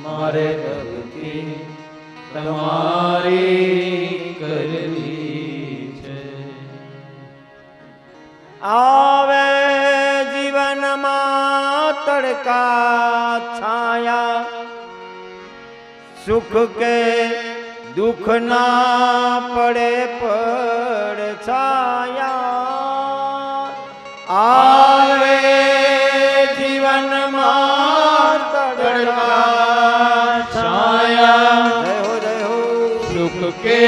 મારે ભક્તિ તમારી કરવી છે. આવે જીવનમાં તડકા છાયા, સુખ કે દુઃખ ના પડે પડ છાયા. આવે જીવનમાં તડકા છાયા, જય હો જય હો. સુખ કે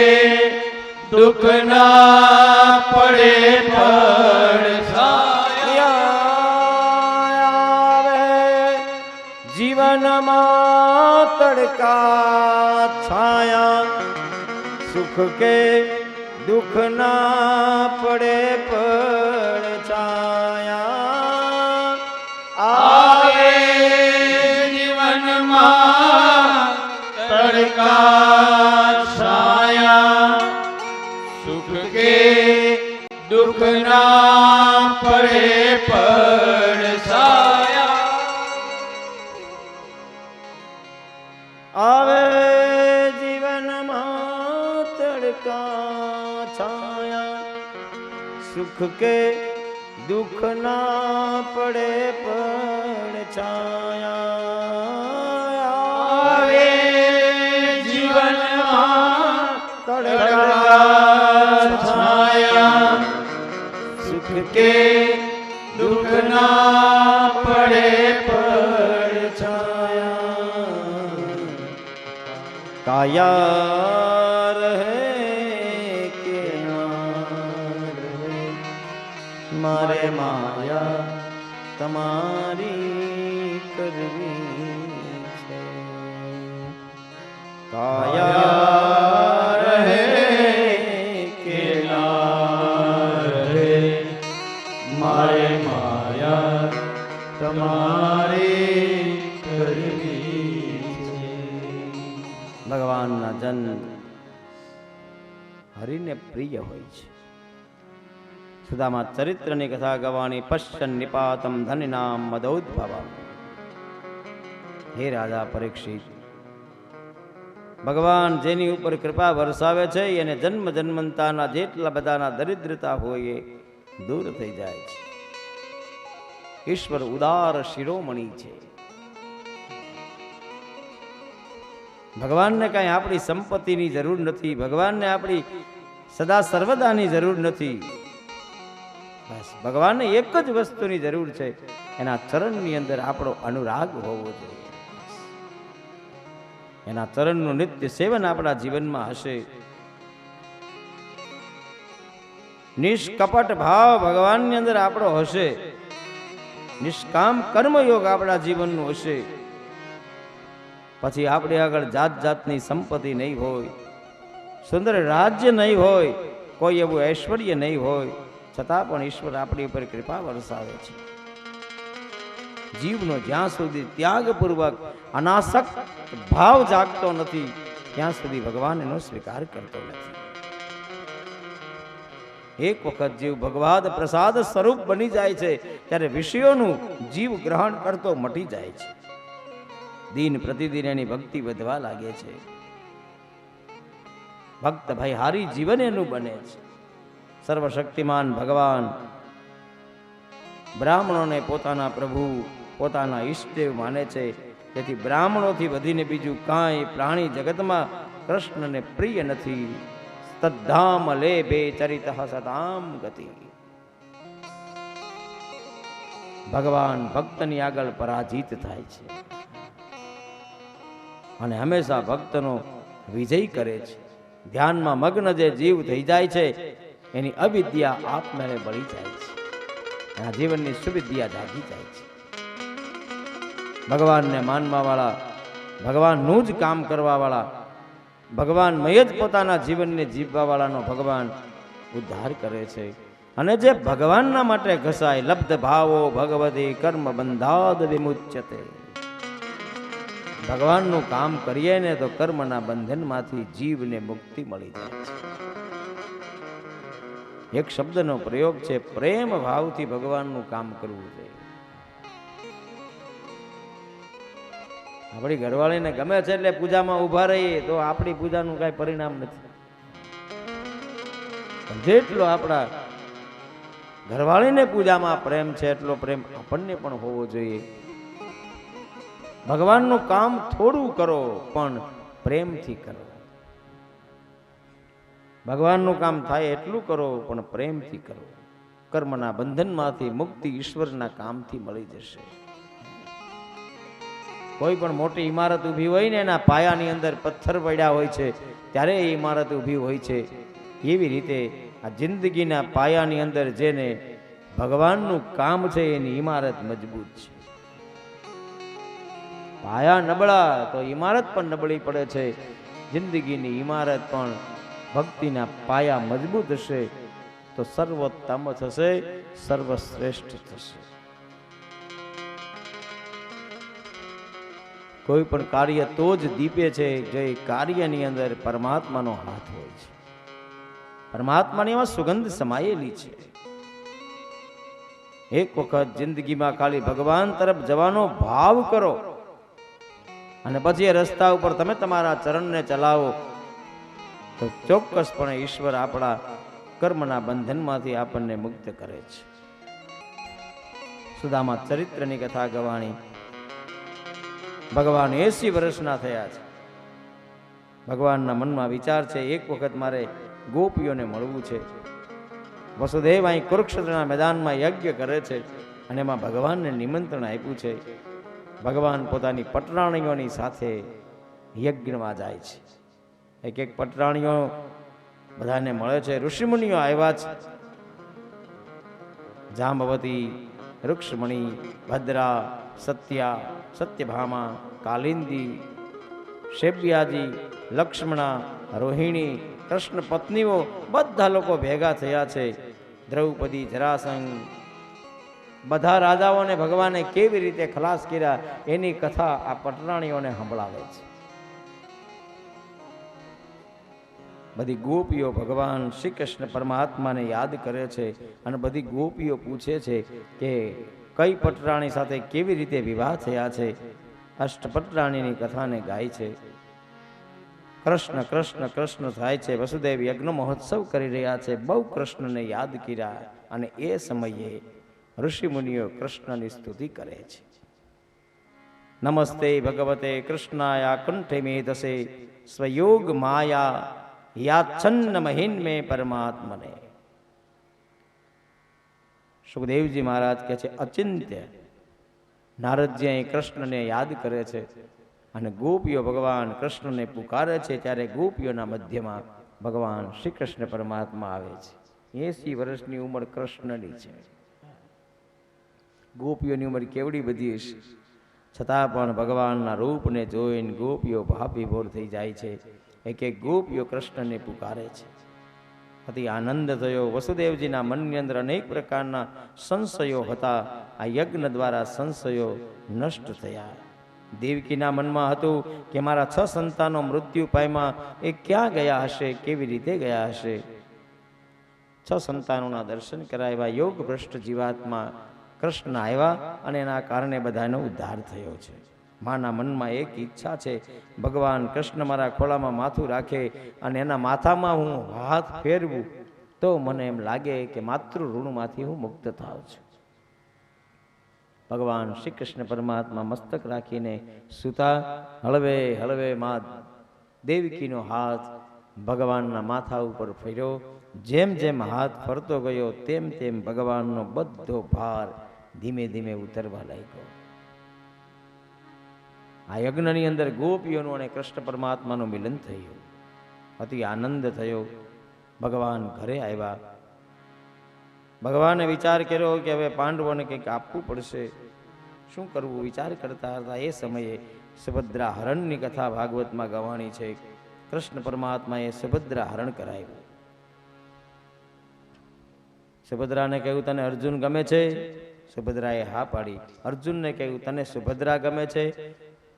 દુઃખ ના પડે પડ છાયા. આવે જીવનમાં તડકા છાયા, સુખ કે દુઃખ ના પડે પડ છાયા. આવે જીવનમાં તડકા છાયા, સુખ કે દુઃખ ના પડે પડ છાયા. આવે જીવનમાં તડકા છાયા, સુખ કે દુઃખ ના પડે પડ છાયા. આવે જીવનમાં તડકા છાયા, સુખ કે દુઃખ ના પડે પડ છાયા. કાયા રહે કે ના રહે, મારે માયા તમારી કરવી છે. કાયા રહે કે ના રહે, મારે માયા તમારી કરવી છે. ભગવાનના જન હરિને પ્રિય હોય છે. સુદામા ચરિત્રની કથા ગવાણી પશ્ચન નિપાતમ ધનિનામ મદોદ્ભવમ. હે રાજા પરીક્ષિત, ભગવાન જેની ઉપર કૃપા વરસાવે છે એને જન્મ જન્મંતાના જેટલા બધાના દરિદ્રતા હોય એ દૂર થઈ જાય છે. ઈશ્વર ઉદાર શિરોમણી છે. ભગવાનને કાંઈ આપણી સંપત્તિની જરૂર નથી, ભગવાનને આપણી સદા સર્વદાની જરૂર નથી. બસ ભગવાનને એક જ વસ્તુની જરૂર છે, એના ચરણની અંદર આપણો અનુરાગ હોવો જોઈએ. એના ચરણનું નિત્ય સેવન આપણા જીવનમાં હશે. નિષ્કપટ ભાવ ભગવાનની અંદર આપણો હશે. નિષ્કામ કર્મયોગ આપણા જીવનનું હશે. પછી આપણે આગળ જાત જાતની સંપત્તિ નહીં હોય, સુંદર રાજ્ય નહીં હોય, કોઈ એવું ઐશ્વર્ય નહીં હોય, છતાં પણ ઈશ્વર આપણી ઉપર કૃપા વરસાવે છે. જીવનો જ્યાં સુધી ત્યાગપૂર્વક અનાસક્ત ભાવ જાગતો નથી ત્યાં સુધી ભગવાન એનો સ્વીકાર કરતો નથી. એક વખત જીવ ભગવાન પ્રસાદ સ્વરૂપ બની જાય છે ત્યારે વિષયોનું જીવ ગ્રહણ કરતો મટી જાય છે. દિન પ્રતિદિન એની ભક્તિ વધવા લાગે છે. ભક્ત ભાઈ હારી જીવન એનું બને છે. સર્વશક્તિમાન ભગવાન બ્રાહ્મણોને પોતાના પ્રભુ, પોતાના ઈષ્ટદેવ માને છે. તેથી બ્રાહ્મણોથી વધીને બીજું કાંઈ પ્રાણી જગતમાં કૃષ્ણને પ્રિય નથી. તદ્ધામ લે બે ચરિત સતામ ગતિ. ભગવાન ભક્તની આગળ પરાજિત થાય છે અને હંમેશા ભક્તનો વિજય કરે છે. ધ્યાનમાં મગ્ન જે જીવ થઈ જાય છે એની અવિદ્યા આપમેળે બળી જાય છે. આ જીવનની સુવિદ્યા જાગી જાય છે. ભગવાનને માનવા વાળા, ભગવાનનું જ કામ કરવા વાળા, ભગવાનમય જ પોતાના જીવનને જીવવા વાળાનો ભગવાન ઉદ્ધાર કરે છે. અને જે ભગવાનના માટે ઘસાય, લબ્ધ ભાવો ભગવતી કર્મ બંધાદ વિમુચ્યતે. ભગવાનનું કામ કરીએ ને તો કર્મના બંધનમાંથી જીવને મુક્તિ મળી જાય છે. એક શબ્દનો પ્રયોગ છે, પ્રેમ ભાવથી ભગવાનનું કામ કરવું જોઈએ. આપણી ઘરવાળીને ગમે છે એટલે પૂજામાં ઊભા રહીએ તો આપણી પૂજાનું કાંઈ પરિણામ નથી. જેટલો આપણા ઘરવાળીને પૂજામાં પ્રેમ છે એટલો પ્રેમ આપણને પણ હોવો જોઈએ. ભગવાનનું કામ થોડું કરો પણ પ્રેમથી કરો. ભગવાનનું કામ થાય એટલું કરો પણ પ્રેમથી કરો. કર્મના બંધનમાંથી મુક્તિ ઈશ્વરના કામથી મળી જશે. કોઈ પણ મોટી ઇમારત ઊભી હોય ને એના પાયાની અંદર પથ્થર પડ્યા હોય છે ત્યારે એ ઇમારત ઊભી હોય છે. એવી રીતે આ જિંદગીના પાયાની અંદર જેને ભગવાનનું કામ છે એની ઇમારત મજબૂત છે. પાયા નબળા તો ઇમારત પણ નબળી પડે છે. જિંદગીની ઇમારત પણ ભક્તિના પાયા મજબૂત હશે તો સર્વોત્તમ થશે, સર્વશ્રેષ્ઠ થશે. કોઈ પણ કાર્ય તો જ દીપે છે જે કાર્યની અંદર પરમાત્માનો હાથ હોય છે. પરમાત્માની એમાં સુગંધ સમાયેલી છે. એક વખત જિંદગીમાં ખાલી ભગવાન તરફ જવાનો ભાવ કરો અને પછી એ રસ્તા ઉપર તમે તમારા ચરણને ચલાવો તો ચોક્કસપણે ઈશ્વર આપણા કર્મના બંધનમાંથી આપણને મુક્ત કરે છે. સુદામા ચરિત્રની કથા ગવાણી. ભગવાન 80 વર્ષના થયા છે. ભગવાનના મનમાં વિચાર છે એક વખત મારે ગોપીઓને મળવું છે. વસુદેવ અહીં કુરુક્ષેત્રના મેદાનમાં યજ્ઞ કરે છે અને એમાં ભગવાનને નિમંત્રણ આપ્યું છે. ભગવાન પોતાની પટરાણીઓની સાથે યજ્ઞમાં જાય છે. એક એક પટરાણીઓ બધાને મળે છે. ઋષિમુનિઓ આવ્યા છે. જાંબવતી, રૂક્ષમણી, ભદ્રા, સત્યા, સત્યભામા, કાલિંદી, શેબ્યાજી, લક્ષ્મણા, રોહિણી, કૃષ્ણ પત્નીઓ બધા લોકો ભેગા થયા છે. દ્રૌપદી, જરાસંઘ બધા રાજાઓને ભગવાને કેવી રીતે ખલાસ કર્યા એની કથા આ પટરાણીઓને સંભળાવે છે. બધી ગોપીઓ ભગવાન શ્રી કૃષ્ણ પરમાત્માને યાદ કરે છે અને બધી ગોપીઓ પૂછે છે કે કઈ પટરાણી સાથે કેવી રીતે વિવાહ થયા છે. અષ્ટપટરાણીની કથાને ગાય છે. કૃષ્ણ કૃષ્ણ કૃષ્ણ થાય છે. વસુદેવ યજ્ઞ મહોત્સવ કરી રહ્યા છે. બહુ કૃષ્ણને યાદ કર્યા અને એ સમયે ઋષિમુનિઓ કૃષ્ણની સ્તુતિ કરે છે. નમસ્તે ભગવતે કૃષ્ણાય કંઠે મેધસે સ્વયોગ માયા યાચ્છન્ન મહિન મે પરમાત્મને. સુખદેવજી મહારાજ કહે છે અચિંત્ય. નારદજી અહીં કૃષ્ણને યાદ કરે છે અને ગોપીઓ ભગવાન કૃષ્ણને પુકારે છે ત્યારે ગોપીઓના મધ્યમાં ભગવાન શ્રી કૃષ્ણ પરમાત્મા આવે છે. 80 વર્ષની ઉંમર કૃષ્ણની છે. ગોપીઓની ઉંમર કેવડી બધી હશે છતાં પણ ભગવાનના રૂપને જોઈને ગોપીઓ ભાવવિભોર થઈ જાય છે. એક એક ગોપીઓ કૃષ્ણને પુકારે છે. અતિ આનંદ થયો. વસુદેવજીના મનની અંદર અનેક પ્રકારના સંશયો હતા. આ યજ્ઞ દ્વારા સંશયો નષ્ટ થયા. દેવકીના મનમાં હતું કે મારા 6 સંતાનો મૃત્યુ પામ્યા, એ ક્યાં ગયા હશે, કેવી રીતે ગયા હશે. 6 સંતાનોના દર્શન કરાવ્યા. યોગ ભ્રષ્ટ જીવાત્મા કૃષ્ણ આવ્યા અને એના કારણે બધાનો ઉદ્ધાર થયો છે. માના મનમાં એક ઈચ્છા છે ભગવાન કૃષ્ણ મારા ખોળામાં માથું રાખે અને એના માથામાં હું હાથ ફેરવું તો મને એમ લાગે કે માતૃ ઋણમાંથી હું મુક્ત થાઉં છું. ભગવાન શ્રી કૃષ્ણ પરમાત્મા મસ્તક રાખીને સૂતા. હળવે હળવે મા દેવકીનો હાથ ભગવાનના માથા ઉપર ફેર્યો. જેમ જેમ હાથ ફરતો ગયો તેમ તેમ ભગવાનનો બધો ભાર ધીમે ધીમે ઉતરવા લાગ્યો. આ યજ્ઞની અંદર ગોપીઓનું અને કૃષ્ણ પરમાત્માનું મિલન થયું. અતિ આનંદ થયો. ભગવાન ઘરે આવ્યા. ભગવાને વિચાર કર્યો કે હવે પાંડવોને કંઈક આપવું પડશે, શું કરવું વિચાર કરતા હતા. એ સમયે સુભદ્રા હરણની કથા ભાગવતમાં ગવાણી છે. કૃષ્ણ પરમાત્માએ સુભદ્રા હરણ કરાવ્યું. સુભદ્રાને કહ્યું તને અર્જુન ગમે છે? સુભદ્રાએ હા પાડી. અર્જુનને કહ્યું તને સુભદ્રા ગમે છે?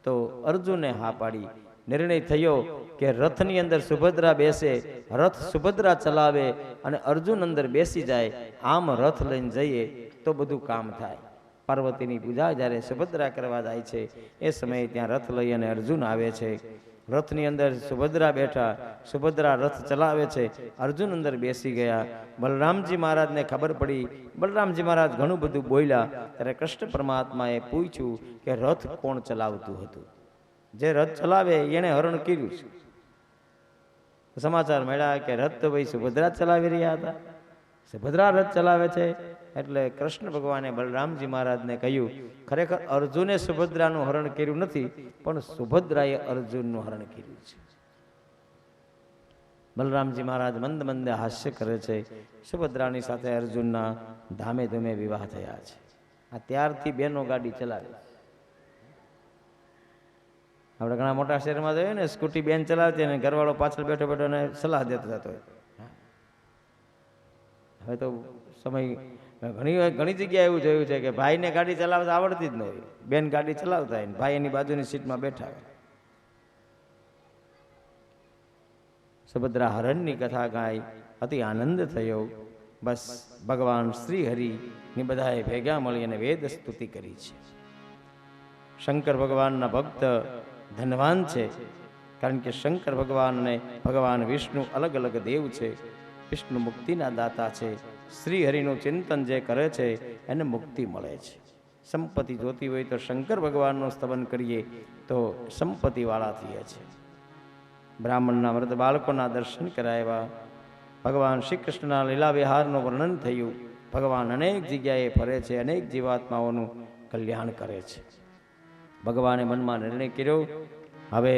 તો અર્જુને હા પાડી. નિર્ણય થયો કે રથની અંદર સુભદ્રા બેસે, રથ સુભદ્રા ચલાવે અને અર્જુન અંદર બેસી જાય. આમ રથ લઈને જઈએ તો બધું કામ થાય. પાર્વતીની પૂજા જ્યારે સુભદ્રા કરવા જાય છે એ સમયે ત્યાં રથ લઈ અને અર્જુન આવે છે. રથની અંદર સુભદ્રા બેઠા, સુભદ્રા રથ ચલાવે છે, અર્જુન અંદર બેસી ગયા. બલરામજી મહારાજને ખબર પડી, બલરામજી મહારાજ ઘણું બધું બોલ્યા. ત્યારે કૃષ્ણ પરમાત્માએ પૂછ્યું કે રથ કોણ ચલાવતું હતું? જે રથ ચલાવે એને હરણ કર્યું છે. સમાચાર મળ્યા કે રથ તો ભાઈ સુભદ્રા ચલાવી રહ્યા હતા. સુભદ્રા રથ ચલાવે છે એટલે કૃષ્ણ ભગવાને બલરામજી મહારાજને કહ્યું, ખરેખર અર્જુને સુભદ્રાનું હરણ કર્યું નથી, પણ સુભદ્રાએ અર્જુનનું હરણ કર્યું છે. બલરામજી મહારાજ મંદ મંદ હાસ્ય કરે છે. સુભદ્રાની સાથે અર્જુનના ધામે ધૂમે વિવાહ થયા છે. આ ત્યારથી બેનો ગાડી ચલાવે. આપણે ઘણા મોટા શહેરમાં જોઈએ ને, સ્કૂટી બેન ચલાવતી અને ઘરવાળો પાછળ બેઠો બેઠો ને સલાહ દેતો જતો હોય. હવે તો સમય ઘણી જગ્યાએ એવું જોયું છે કે ભાઈને ગાડી ચલાવતા આવડતી જ ન હોય, બેન ગાડી ચલાવતા હોય, ભાઈ એની બાજુની સીટમાં બેઠા હોય. સુભદ્રા હરણની કથા ગાઈ, અતિ આનંદ થયો. બસ ભગવાન શ્રી હરિની બધાએ ભેગા મળી અને વેદ સ્તુતિ કરી છે. શંકર ભગવાનના ભક્ત ધનવાન છે, કારણ કે શંકર ભગવાન અને ભગવાન વિષ્ણુ અલગ અલગ દેવ છે. વિષ્ણુ મુક્તિના દાતા છે. શ્રી હરિનું ચિંતન જે કરે છે એને મુક્તિ મળે છે. સંપત્તિ જોતી હોય તો શંકર ભગવાનનું સ્તવન કરીએ તો સંપત્તિવાળા થઈએ છે. બ્રાહ્મણના મૃત બાળકોના દર્શન કરાવ્યા. ભગવાન શ્રી કૃષ્ણના લીલા વિહારનું વર્ણન થયું. ભગવાન અનેક જગ્યાએ ફરે છે, અનેક જીવાત્માઓનું કલ્યાણ કરે છે. ભગવાને મનમાં નિર્ણય કર્યો, હવે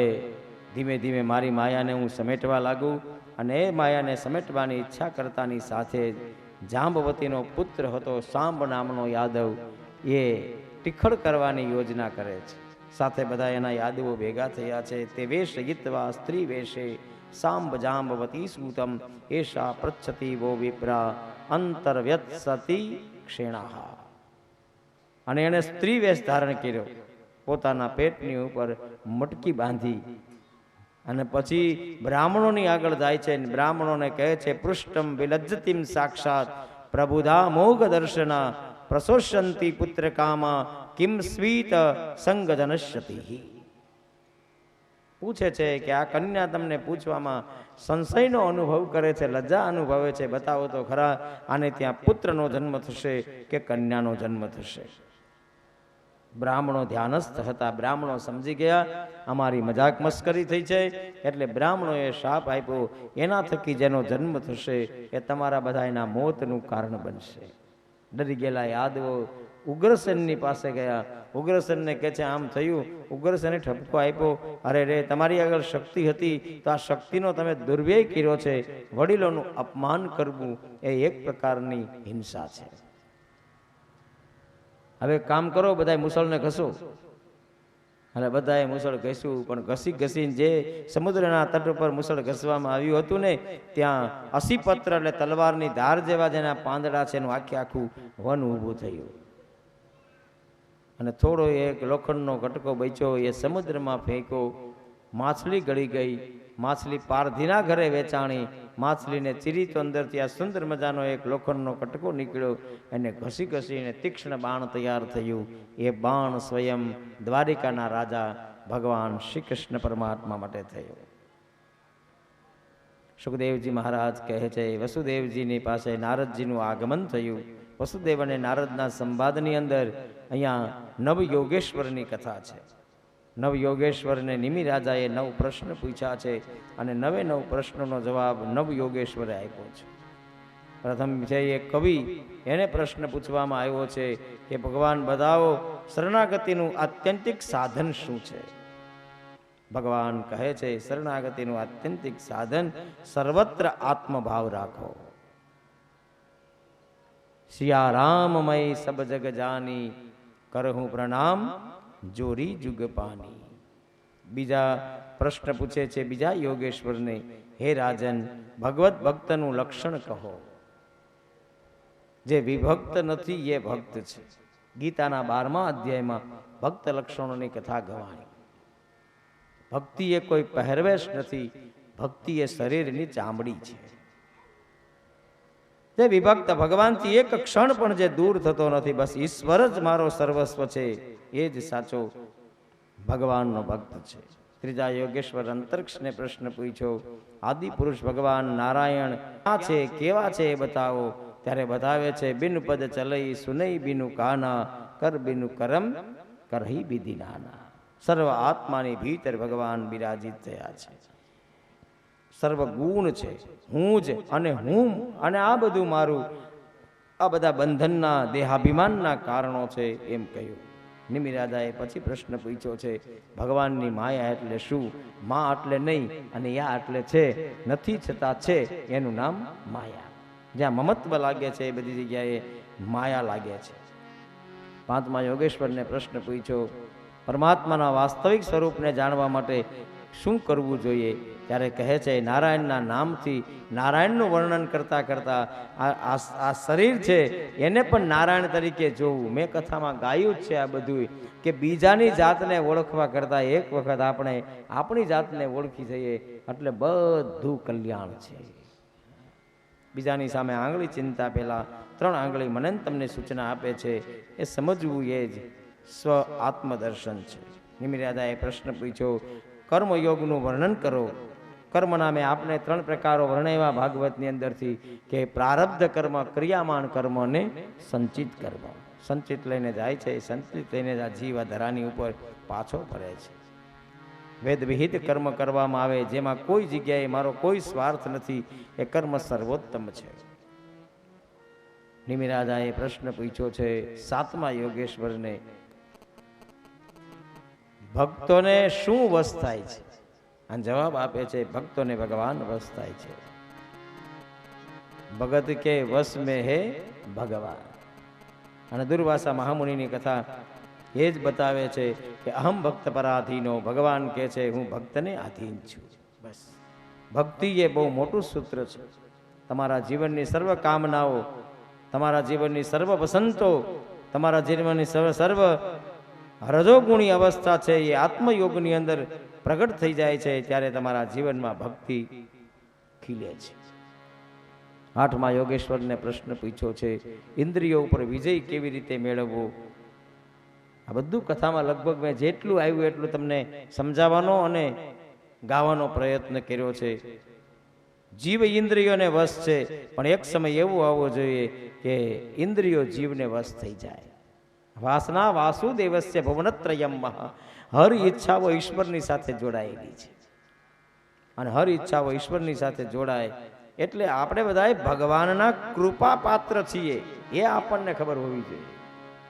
ધીમે ધીમે મારી માયાને હું સમેટવા લાગુ. અને એ માયાને સમેટવાની ઈચ્છા કરતાની સાથે જાંબવતીનો પુત્ર હતો સાંબ નામનો યાદવ, એ ટીખળ કરવાની યોજના કરે છે. સાથે બધા એના યાદવો ભેગા થયા છે. તે વેશ ગીતવા સ્ત્રી વેશે સાંબ જાંબવતી સૂતમ એશા પૃચ્છતી વો વિપ્રા અંતર્વ્યત્સતી ક્ષેણાહા. અને એણે સ્ત્રી વેશ ધારણ કર્યો, પોતાના પેટની ઉપર મટકી બાંધી અને પછી બ્રાહ્મણોની આગળ જાય છે. બ્રાહ્મણોને કહે છે, પૃષ્ઠમ વિલજ્જતિમ સાક્ષાત પ્રબુધા મોગ દર્શના પ્રશોષંતી પુત્ર કામા કિમ સ્વીત સંગ જનશ્યતિ. પૂછે છે કે આ કન્યા તમને પૂછવામાં સંશયનો અનુભવ કરે છે, લજ્જા અનુભવે છે, બતાવો તો ખરા આને ત્યાં પુત્રનો જન્મ થશે કે કન્યાનો જન્મ થશે. બ્રાહ્મણો ધ્યાનસ્થ હતા. બ્રાહ્મણો સમજી ગયા અમારી મજાક મસ્કરી થઈ છે, એટલે બ્રાહ્મણોએ શાપ આપ્યો, એના થકી જેનો જન્મ થશે એ તમારા બધાના મોતનું કારણ બનશે. ડરી ગયેલા યાદવો ઉગ્રસેનની પાસે ગયા. ઉગ્રસેનને કહે છે આમ થયું. ઉગ્રસેને ઠપકો આપ્યો, અરે રે, તમારી આગળ શક્તિ હતી તો આ શક્તિનો તમે દુર્વ્યય કર્યો છે. વડીલોનું અપમાન કરવું એ એક પ્રકારની હિંસા છે. હવે કામ કરો, બધાય મુસળને ઘસો. અને બધાએ મુસળ ઘસ્યું, પણ ઘસી ઘસીને જે સમુદ્રના તટ ઉપર મુસળ ઘસવામાં આવ્યું હતું ને, ત્યાં અસીપત્ર એટલે તલવારની ધાર જેવા જેના પાંદડા છે એનું આખે આખું વન ઊભું થયું. અને થોડો એક લોખંડનો કટકો બચ્યો, એ સમુદ્રમાં ફેંક્યો. માછલી ગળી ગઈ. માછલી પારધીના ઘરે વેચાણી. માછલીને ચીરી તો અંદરથી આ સુંદર મજાનો એક લોખંડનો કટકો નીકળ્યો. એને ઘસી ઘસીને તીક્ષ્ણ બાણ તૈયાર થયું. એ બાણ સ્વયં દ્વારિકાના રાજા ભગવાન શ્રી કૃષ્ણ પરમાત્મા માટે થયો. સુખદેવજી મહારાજ કહે છે, વસુદેવજીની પાસે નારદજીનું આગમન થયું. વસુદેવ અને નારદના સંવાદની અંદર અહીંયા નવયોગેશ્વરની કથા છે. નવયોગેશ્વરને નિમિ રાજાએ 9 પ્રશ્ન પૂછ્યા છે અને 9 પ્રશ્નોનો જવાબ નવયોગેશ્વરે આપ્યો છે. પ્રથમ છે એ કવિ, એને પ્રશ્ન પૂછવામાં આવ્યો છે કે ભગવાન બતાવો શરણાગતિનું આત્યંતિક સાધન શું છે? ભગવાન કહે છે, શરણાગતિનું આત્યંતિક સાધન સર્વત્ર આત્મભાવ રાખો. સિયા રામમય સબ જગ જાની કરહું પ્રણામ જોરી જુગ પાની. બીજા પ્રશ્ન પૂછે છે બીજા યોગેશ્વરને, હે રાજન, ભગવત ભક્તનું લક્ષણ કહો. જે વિભક્ત નથી એ ભક્ત છે. ગીતાના 12મા અધ્યાયમાં ભક્ત લક્ષણોની કથા ગવાણી. ભક્તિ એ કોઈ પહેરવેશ નથી, ભક્તિ એ શરીરની ચામડી છે. તે વિભક્ત ભગવાનથી એક ક્ષણ પણ જે દૂર થતો નથી, બસ ઈશ્વર જ મારો સર્વસ્વ છે, એ જ સાચો ભગવાનનો ભક્ત છે. ત્રીજા યોગેશ્વર અંતરિક્ષને પ્રશ્ન પૂછ્યો, આદિ પુરુષ ભગવાન નારાયણ ક્યાં છે, કેવા છે એ બતાવો. ત્યારે બતાવે છે, બિન પદ ચલઈ સુનઈ બિનુ કાના, કર બિનુ કરમ કરહી વિધિ નાના. સર્વ આત્માની ભીતર ભગવાન બિરાજિત થયા છે. સર્વ ગુણ છે, હું જ અને હું, અને આ બધું મારું, આ બધા બંધનના દેહાભિમાનના કારણો છે એમ કહ્યું. નિમિરાજાએ પછી પ્રશ્ન પૂછ્યો છે, ભગવાનની માયા એટલે શું? માં એટલે નહીં અને યા એટલે છે, નથી છતાં છે, એનું નામ માયા. જ્યાં મમત્વ લાગે છે એ બધી જગ્યાએ માયા લાગે છે. પાંચમા યોગેશ્વરને પ્રશ્ન પૂછ્યો, પરમાત્માના વાસ્તવિક સ્વરૂપને જાણવા માટે શું કરવું જોઈએ? ત્યારે કહે છે, નારાયણના નામથી નારાયણનું વર્ણન કરતા કરતા આ શરીર છે એને પણ નારાયણ તરીકે જોવું. મેં કથામાં ગાયું જ છે આ બધું, કે બીજાની જાતને ઓળખવા કરતા એક વખત આપણે આપણી જાતને ઓળખી જઈએ એટલે બધું કલ્યાણ છે. બીજાની સામે આંગળી ચિંતા પહેલા 3 આંગળી મને તમને સૂચના આપે છે, એ સમજવું એ જ સ્વ આત્મદર્શન છે. નિમિરાજાએ પ્રશ્ન પૂછ્યો, કર્મયોગનું વર્ણન કરો. કર્મ નામે આપને 3 પ્રકારો વર્ણવ્યા ભાગવતની અંદરથી, કે પ્રારબ્ધ કર્મ, ક્રિયામાન કર્મ અને સંચિત કર્મ. સંચિત લઈને જાય છે, સંચિત લઈને આ જીવ આ ધરાની ઉપર પાછો ફરે છે. વેદ વિહિત કર્મ કરવામાં આવે, જેમાં કોઈ જગ્યાએ મારો કોઈ સ્વાર્થ નથી, એ કર્મ સર્વોત્તમ છે. નિમિરાજાએ પ્રશ્ન પૂછ્યો છે 7મા યોગેશ્વરને, ભક્તોને શું વશ થાય છે? અને જવાબ આપે છે, ભક્તોને ભગવાન વશ થાય છે. ભગત કે વશ મેં હે ભગવાન. અને દુર્વાસા મહામુનિની કથા એ જ બતાવે છે કે અહમ ભક્ત પરાધીનો, ભગવાન કહે છે હું ભક્તને આધીન છું. બસ ભક્તિ એ બહુ મોટું સૂત્ર છે. તમારા જીવનની સર્વ કામનાઓ, તમારા જીવનની સર્વ વસંતો, તમારા જીવનની સર્વ રજોગુણી અવસ્થા છે એ આત્મયોગની અંદર પ્રગટ થઈ જાય છે, ત્યારે તમારા જીવનમાં ભક્તિ ખીલે છે. 8મા યોગેશ્વરને પ્રશ્ન પૂછ્યો છે, ઇન્દ્રિયો ઉપર વિજય કેવી રીતે મેળવવો? આ બધું કથામાં લગભગ મેં જેટલું આવ્યું એટલું તમને સમજાવવાનો અને ગાવાનો પ્રયત્ન કર્યો છે. જીવ ઇન્દ્રિયોને વશ છે, પણ એક સમય એવો આવવો જોઈએ કે ઇન્દ્રિયો જીવને વશ થઈ જાય. વાસના વાસુદેવસ્ય ભુવનત્રયમ, હર ઈચ્છાઓ ઈશ્વરની સાથે જોડાયેલી છે. અને હર ઈચ્છાઓ ઈશ્વરની સાથે જોડાય એટલે આપણે બધાએ ભગવાનના કૃપા પાત્ર છીએ, એ આપણને ખબર હોવી જોઈએ.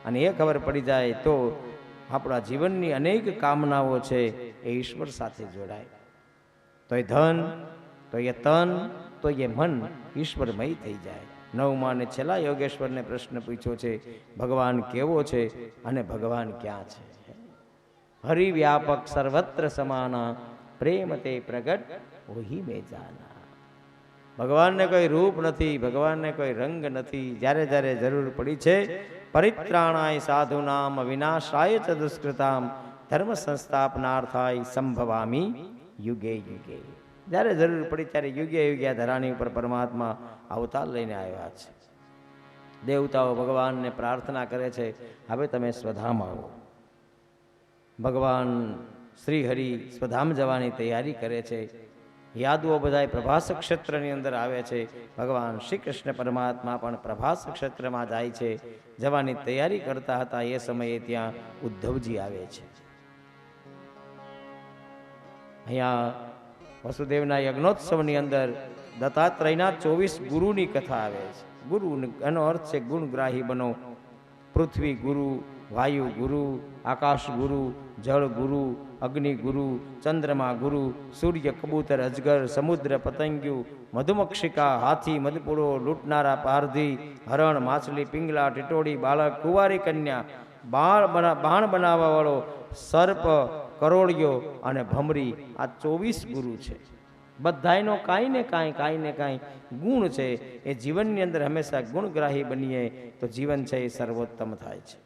અને એ ખબર પડી જાય તો આપણા જીવનની અનેક કામનાઓ છે એ ઈશ્વર સાથે જોડાય. તો એ ધન, તો એ તન, તો એ મન ઈશ્વરમય થઈ જાય. 9મા અને છેલ્લા યોગેશ્વરને પ્રશ્ન પૂછ્યો છે, ભગવાન કેવો છે અને ભગવાન ક્યાં છે? હરિવ્યાપક સર્વત્ર સમાના, પ્રેમ તે પ્રગટ ઓહી મે જાના. ભગવાનને કોઈ રૂપ નથી, ભગવાનને કોઈ રંગ નથી. જ્યારે જ્યારે જરૂર પડી છે, પરિત્રાણાય સાધુનામ વિનાશાય ચ દુષ્કૃતામ ધર્મ સંસ્થાપનાર્થાય સંભવામી યુગે યુગે. જ્યારે જરૂર પડી ત્યારે યુગે યુગે ધરાની ઉપર પરમાત્મા અવતાર લઈને આવ્યા છે. દેવતાઓ ભગવાનને પ્રાર્થના કરે છે, હવે તમે સ્વધામ આવો. ભગવાન શ્રી હરિ સ્વધામ જવાની તૈયારી કરે છે. યાદવો બધાય પ્રભાસ ક્ષેત્રની અંદર આવે છે. ભગવાન શ્રી કૃષ્ણ પરમાત્મા પણ પ્રભાસ ક્ષેત્રમાં જાય છે. જવાની તૈયારી કરતા હતા એ સમયે ત્યાં ઉદ્ધવજી આવે છે. અહીંયા વસુદેવના યજ્ઞોત્સવની અંદર દત્તાત્રેયના 24 ગુરુની કથા આવે છે. ગુરુ એનો અર્થ છે ગુણગ્રાહી બનો. પૃથ્વી ગુરુ, વાયુ ગુરુ, આકાશ ગુરુ, જળ ગુરુ, અગ્નિ ગુરુ, ચંદ્રમા ગુરુ, સૂર્ય, કબૂતર, અજગર, સમુદ્ર, પતંગિયું, મધુમક્ષિકા, હાથી, મધપુડો, લૂંટનારા પારધી, હરણ, માછલી, પિંગલા, ટીટોડી, બાળક, કુંવારી કન્યા, બાણ બનાવવા વાળો, સર્પ, કરોળિયો અને ભમરી, આ 24 ગુરુ છે. બધાયનો કાંઈ ને કાંઈ ગુણ છે. એ જીવનની અંદર હંમેશા ગુણગ્રાહી બનીએ તો જીવન છે એ સર્વોત્તમ થાય છે.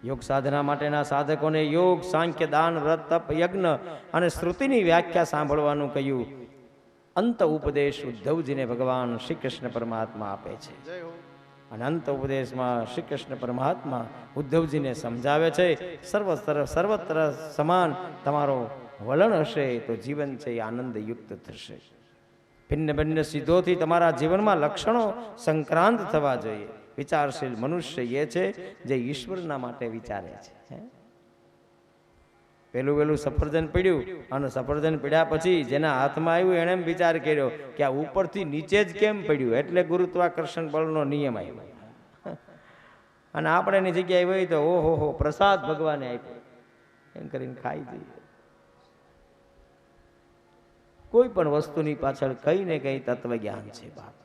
યોગ સાધના માટેના સાધકોને યોગ, સાંખ્ય, દાન, વ્રત, તપ, યજ્ઞ અને શ્રુતિની વ્યાખ્યા સાંભળવાનું કહ્યું. અંત ઉપદેશ ઉદ્ધવજીને ભગવાન શ્રી કૃષ્ણ પરમાત્મા આપે છે. અને અંત ઉપદેશમાં શ્રી કૃષ્ણ પરમાત્મા ઉદ્ધવજીને સમજાવે છે, સર્વત્ર સમાન તમારો વલણ હશે તો જીવન છે એ આનંદયુક્ત થશે. ભિન્ન ભિન્ન સિદ્ધોથી તમારા જીવનમાં લક્ષણો સંક્રાંત થવા જોઈએ. વિચારશીલ મનુષ્ય એ છે જે ઈશ્વરના માટે વિચારે છે. પેલું સફરજન પડ્યું અને સફરજન પડ્યા પછી જેના હાથમાં આવ્યું એણે એમ વિચાર કર્યો કે આ ઉપરથી નીચે જ કેમ પડ્યું, એટલે ગુરુત્વાકર્ષણ બળનો નિયમ આવ્યો. અને આપણે એની જગ્યાએ હોય તો ઓહો પ્રસાદ ભગવાને આપ્યો એમ કરીને ખાઈ જઈએ. કોઈ પણ વસ્તુની પાછળ કઈ ને કઈ તત્વ જ્ઞાન છે બાપ.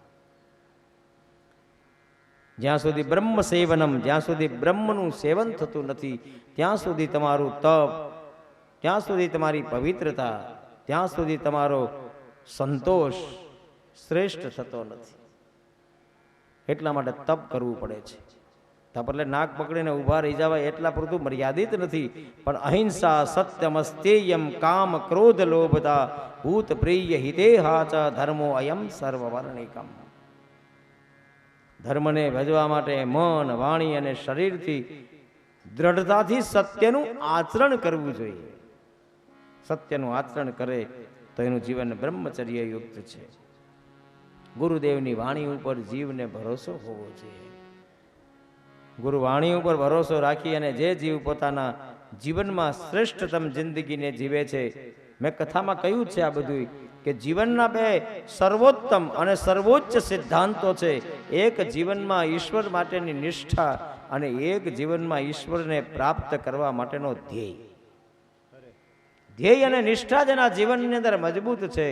જ્યાં સુધી બ્રહ્મ સેવનમ, જ્યાં સુધી બ્રહ્મનું સેવન થતું નથી ત્યાં સુધી તમારું તપ, ત્યાં સુધી તમારી પવિત્રતા, ત્યાં સુધી તમારો સંતોષ શ્રેષ્ઠ થતો નથી. એટલા માટે તપ કરવું પડે છે. તપ એટલે નાક પકડીને ઊભા રહી જવાય એટલા પૂરતું મર્યાદિત નથી, પણ અહિંસા, સત્યમ, સ્થેયમ, કામ, ક્રોધ, લોભતા, ભૂત પ્રિય, હિતેહાચ, ધર્મો અયમ સર્વવર્ણિકમ. ધર્મને ભજવા માટે મન, વાણી અને શરીરથી દ્રઢતાથી સત્યનું આચરણ કરવું જોઈએ. સત્યનું આચરણ કરે તો એનું જીવન બ્રહ્મચર્ય યુક્ત છે. ગુરુદેવની વાણી ઉપર જીવને ભરોસો હોવો જોઈએ. ગુરુવાણી ઉપર ભરોસો રાખી અને જે જીવ પોતાના જીવનમાં શ્રેષ્ઠતમ જિંદગીને જીવે છે. મેં કથામાં કહ્યું છે આ બધું કે જીવનના બે સર્વોત્તમ અને સર્વોચ્ચ સિદ્ધાંતો છે. એક જીવનમાં ઈશ્વર માટેની નિષ્ઠા અને એક જીવનમાં ઈશ્વરને પ્રાપ્ત કરવા માટેનો ધ્યેય. ધ્યેય અને નિષ્ઠા જેના જીવનની અંદર મજબૂત છે,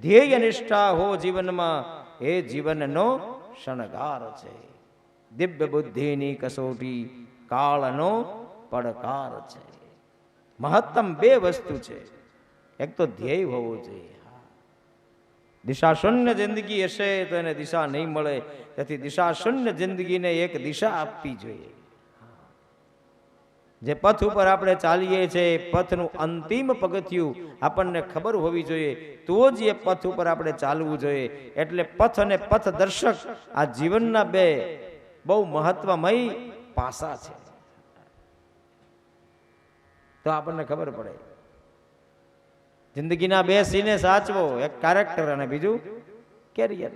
ધ્યેય નિષ્ઠા હો જીવનમાં, એ જીવનનો શણગાર છે. દિવ્ય બુદ્ધિની કસોટી કાળનો પડકાર છે. મહત્તમ બે વસ્તુ છે. એક તો ધ્યેય હોવું જોઈએ. દિશા શૂન્ય જિંદગી હશે તો એને દિશા નહીં મળે. તેથી દિશા શૂન્ય જિંદગીને એક દિશા આપવી જોઈએ. જે પથ ઉપર આપણે ચાલીએ છીએ પથનું અંતિમ પગથિયું આપણને ખબર હોવી જોઈએ, તો જ એ પથ ઉપર આપણે ચાલવું જોઈએ. એટલે પથ અને પથદર્શક આ જીવનના બે બહુ મહત્વમય પાસા છે. તો આપણને ખબર પડે. જિંદગીના બે સીને સાચવો, એક કેરેક્ટર અને બીજું કેરિયર.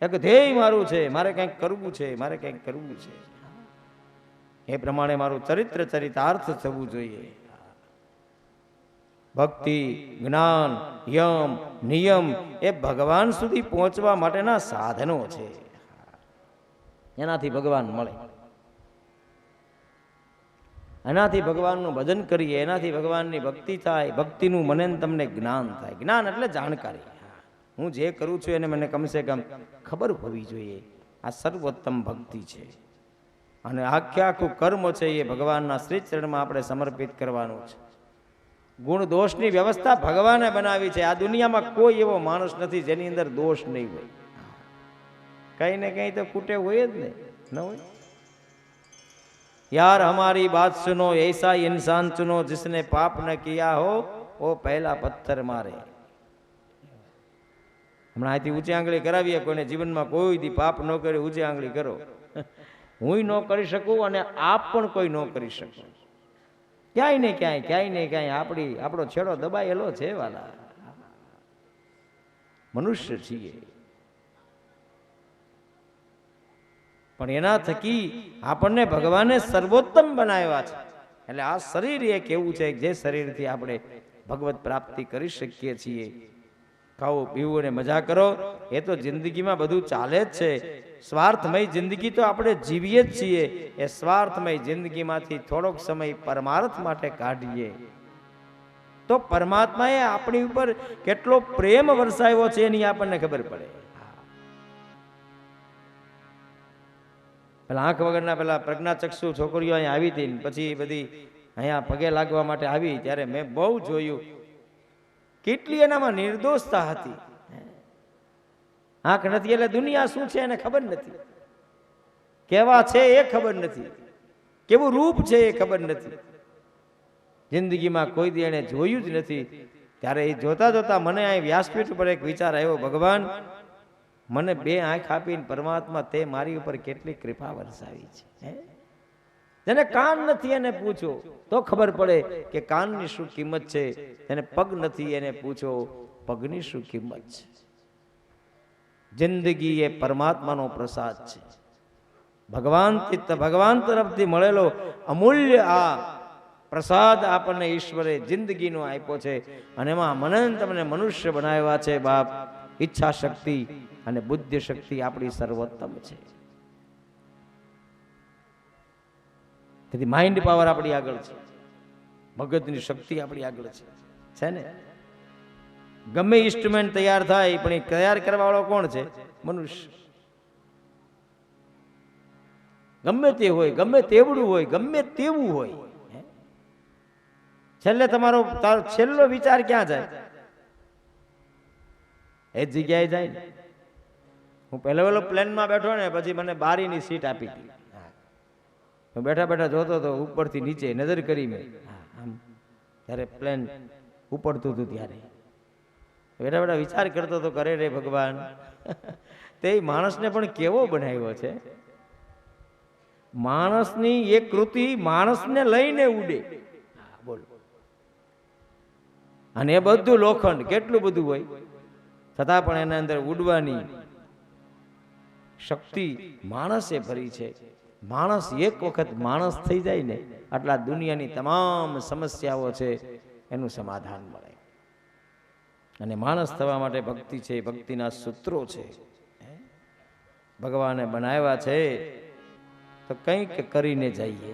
એક ધ્યેય મારું છે, મારે કંઈક કરવું છે, મારે કંઈક કરવું છે, એ પ્રમાણે મારું ચરિત્ર ચરિતાર્થ થવું જોઈએ. ભક્તિ, જ્ઞાન, યમ, નિયમ એ ભગવાન સુધી પહોંચવા માટેના સાધનો છે. એનાથી ભગવાન મળે, એનાથી ભગવાનનું ભજન કરીએ, એનાથી ભગવાનની ભક્તિ થાય. ભક્તિનું મને તમને જ્ઞાન થાય. જ્ઞાન એટલે જાણકારી. હું જે કરું છું એને મને કમસે કમ ખબર હોવી જોઈએ. આ સર્વોત્તમ ભક્તિ છે. અને આખું કર્મ છે એ ભગવાનના શ્રી ચરણમાં આપણે સમર્પિત કરવાનું છે. ગુણ દોષની વ્યવસ્થા ભગવાને બનાવી છે. આ દુનિયામાં કોઈ એવો માણસ નથી જેની અંદર દોષ નહીં હોય. કઈ ને કઈ તો કુટે હોય જ ને, ન હોય? यार हमारी बात सुनो, ऐसा इंसान चुनो जिसने पाप न किया हो वो पहला पत्थर मारे. હમણાં અહીંથી ઊંચી આંગળી કરાવીએ કોઈને જીવનમાં કોઈ દી પાપ ન કરે, ઊંચી આંગળી કરો. હું ન કરી શકું અને આપ પણ કોઈ ન કરી શકો. ક્યાંય ને ક્યાંય આપણો છેડો દબાયેલો છે વાલા. મનુષ્ય છીએ, પણ એના થકી આપણને ભગવાને સર્વોત્તમ બનાવ્યા છે. એટલે આ શરીર એક એવું છે જે શરીરથી આપણે ભગવત પ્રાપ્તિ કરી શકીએ છીએ. ખાઓ, પીવું અને મજા કરો, એ તો જિંદગીમાં બધું ચાલે જ છે. સ્વાર્થમય જિંદગી તો આપણે જીવીએ જ છીએ. એ સ્વાર્થમય જિંદગીમાંથી થોડોક સમય પરમાર્થ માટે કાઢીએ તો પરમાત્માએ આપણી ઉપર કેટલો પ્રેમ વરસાવ્યો છે એની આપણને ખબર પડે. પેલા આંખ વગરના પેલા પ્રજ્ઞાચક્ષુ છોકરીઓ અહીંયા આવી હતી, પછી બધી અહીંયા પગે લાગવા માટે આવી, ત્યારે મેં બહુ જોયું કેટલી એનામાં નિર્દોષતા હતી. આંખ નથી એટલે દુનિયા શું છે એને ખબર નથી, કેવા છે એ ખબર નથી, કેવું રૂપ છે એ ખબર નથી, જિંદગીમાં કોઈ દી એને જોયું જ નથી. ત્યારે એ જોતા જોતા મને અહીં વ્યાસપીઠ ઉપર એક વિચાર આવ્યો, ભગવાન મને બે આંખ આપીને પરમાત્મા તે મારી ઉપર કેટલી કૃપા વરસાવી છે. જેને કાન નથી એને પૂછો તો ખબર પડે કે કાનની શું કિંમત છે. જેને પગ નથી એને પૂછો પગની શું કિંમત છે. જિંદગી એ પરમાત્માનો પ્રસાદ છે. ભગવાન તરફથી મળેલો અમૂલ્ય આ પ્રસાદ આપણને ઈશ્વરે જિંદગીનો આપ્યો છે. અને એમાં મને તમને મનુષ્ય બનાવ્યા છે બાપ. ઈચ્છા શક્તિ અને બુદ્ધિ શક્તિ આપણી સર્વોત્તમ છે. તેથી માઇન્ડ પાવર આપણી આગળ છે, મગજની શક્તિ આપણી આગળ છે ને. ગમે ઇન્સ્ટ્રુમેન્ટ તૈયાર થાય પણ એ તૈયાર કરવા વાળો કોણ છે? મનુષ્ય. ગમે તે હોય, ગમે તેવડું હોય, ગમે તેવું હોય, છેલ્લે તારો છેલ્લો વિચાર ક્યાં જાય? એ જ જગ્યાએ જાય ને. હું પહેલો પ્લેનમાં બેઠો ને પછી મને બારીની સીટ આપી હતી. હું બેઠા બેઠા જોતો હતો ઉપરથી નીચે નજર કરી મેં આમ, ત્યારે પ્લેન ઉપડતું હતું ત્યારે બેઠા બેઠા વિચાર કરતો હતો, કરે રે ભગવાન તે માણસને પણ કેવો બનાવ્યો છે. માણસની એક કૃતિ માણસને લઈને ઉડે. બોલો. અને એ બધું લોખંડ કેટલું બધું હોય છતાં પણ એના અંદર ઉડવાની શક્તિ માણસે ભરી છે. માણસ એક વખત માણસ થઈ જાય ને આટલા દુનિયાની તમામ સમસ્યાઓ છે એનું સમાધાન મળે. અને માણસ થવા માટે ભક્તિ છે, ભક્તિના સૂત્રો છે. ભગવાને બનાવ્યા છે તો કંઈક કરીને જઈએ.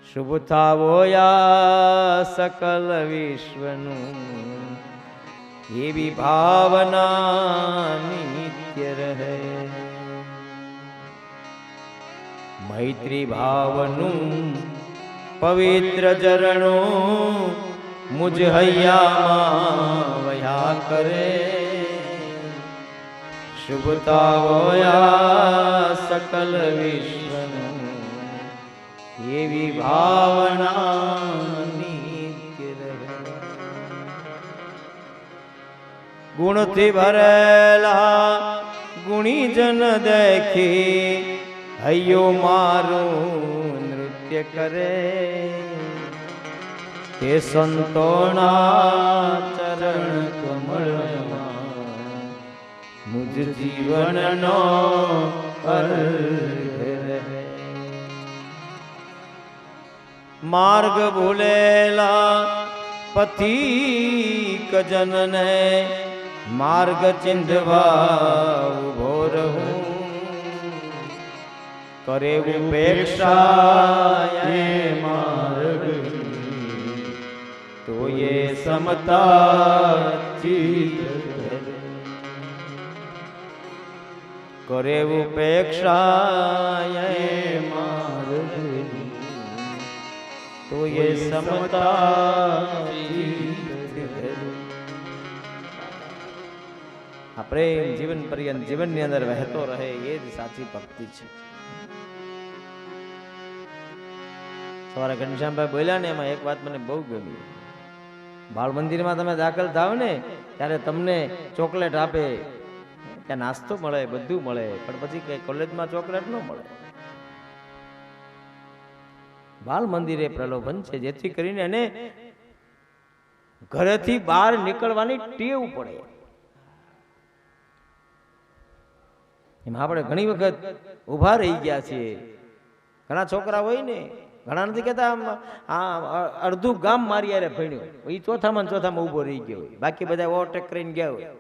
શુભ થાવો યા સકલ વિશ્વનું એવી ભાવના નિત્ય રહે. મૈત્રી ભાવનું પવિત્ર ચરણો મુજ હૈયામાં વયા કરે. શુભતા હોયા સકલ વિશ્વનું એવી ભાવના નિત્ય રહે. ગુણથી ભરેલા ગુણીજન દેખી હૈયો મારું નૃત્ય કરે. તે સંતોના ચરણ કમળમાં મુજ જીવનનો અર્ઘ રહે. માર્ગ ભૂલેલા પથિક જનને માર્ગ ચિંધવા ઉભો રહું. કરે ઉપેક્ષા એ માર્ગ તો એ સમતા કરે ઉપેક્ષા એ માર્ગ તો એ સમતા. આ પ્રેમ જીવન પર્યંત જીવનની અંદર વહેતો રહે એ જ સાચી ભક્તિ છે. સવારે ઘનશ્યામભાઈ બોલ્યા ને એમાં એક વાત મને બહુ ગમી. બાળ મંદિરમાં તમે દાખલ થાવ ને ત્યારે તમને ચોકલેટ આપે, ત્યાં નાસ્તો મળે, બધું મળે, પણ પછી કઈ કોલેજમાં ચોકલેટ ન મળે. બાળ મંદિર એ પ્રલોભન છે જેથી કરીને એને ઘરેથી બહાર નીકળવાની ટેવ પડે. એમાં આપણે ઘણી વખત ઉભા રહી ગયા છીએ. ઘણા છોકરા હોય ને, ઘણા નથી કહેતા અડધું ગામ મારી યારે ભણ્યું, એ ચોથામાં ઉભો રહી ગયો હોય, બાકી બધા ઓવરટેક કરીને ગયા હોય.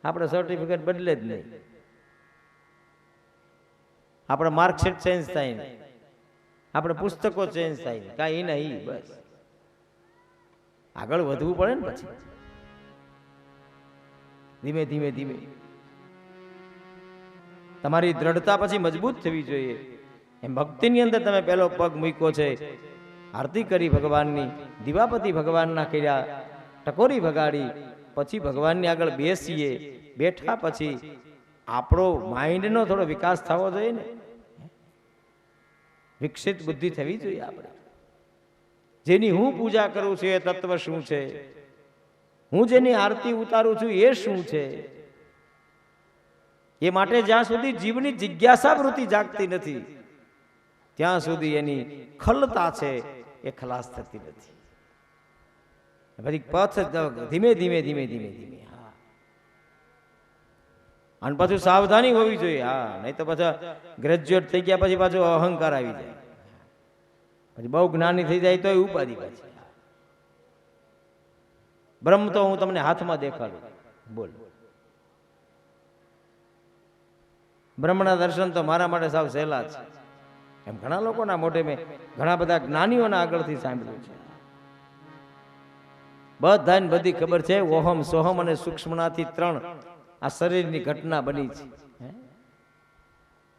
આપણે સર્ટિફિકેટ બદલે જ નહીં, આપણે માર્કશીટ ચેન્જ થાય ને, આપણે પુસ્તકો ચેન્જ થાય ને, કાંઈ નહીં. બસ આગળ વધવું પડે ને પછી ધીમે ધીમે ધીમે તમારી દ્રઢતા પછી મજબૂત થવી જોઈએ. એમ ભક્તિની અંદર તમે પહેલો પગ મૂક્યો છે, આરતી કરી ભગવાનની, દીવાપતિ ભગવાનના કર્યા, ટકોરી ભગાડી, પછી ભગવાનની આગળ બેસીએ. બેઠા પછી આપણો માઇન્ડનો થોડો વિકાસ થવો જોઈએ ને, વિકસિત બુદ્ધિ થવી જોઈએ. આપણે જેની હું પૂજા કરું છું એ તત્વ શું છે, હું જેની આરતી ઉતારું છું એ શું છે, એ માટે જ્યાં સુધી જીવની જિજ્ઞાસા વૃત્તિ જાગતી નથી ત્યાં સુધી એની ખલતા છે એ ખલાસ થતી નથી. પછી પથ ધીમે ધીમે ધીમે ધીમે ધીમે હા. અને પાછું સાવધાની હોવી જોઈએ. હા, નહીં તો પાછા ગ્રેજ્યુએટ થઈ ગયા પછી પાછો અહંકાર આવી જાય, પછી બહુ જ્ઞાની થઈ જાય તો ઉપાધિ પાછી. બ્રહ્મ તો હું તમને હાથમાં દેખાડું. બોલ, બ્રહ્મના દર્શન તો મારા માટે સાવ સહેલા છે. એમ ઘણા લોકોના મોઢે મેં ઘણા બધા જ્ઞાનીઓના આગળથી સાંભળ્યું છે. બધાને બધી ખબર છે ઓહમ સોહમ અને સૂક્ષ્મનાથી 3 આ શરીરની ઘટના બની છે.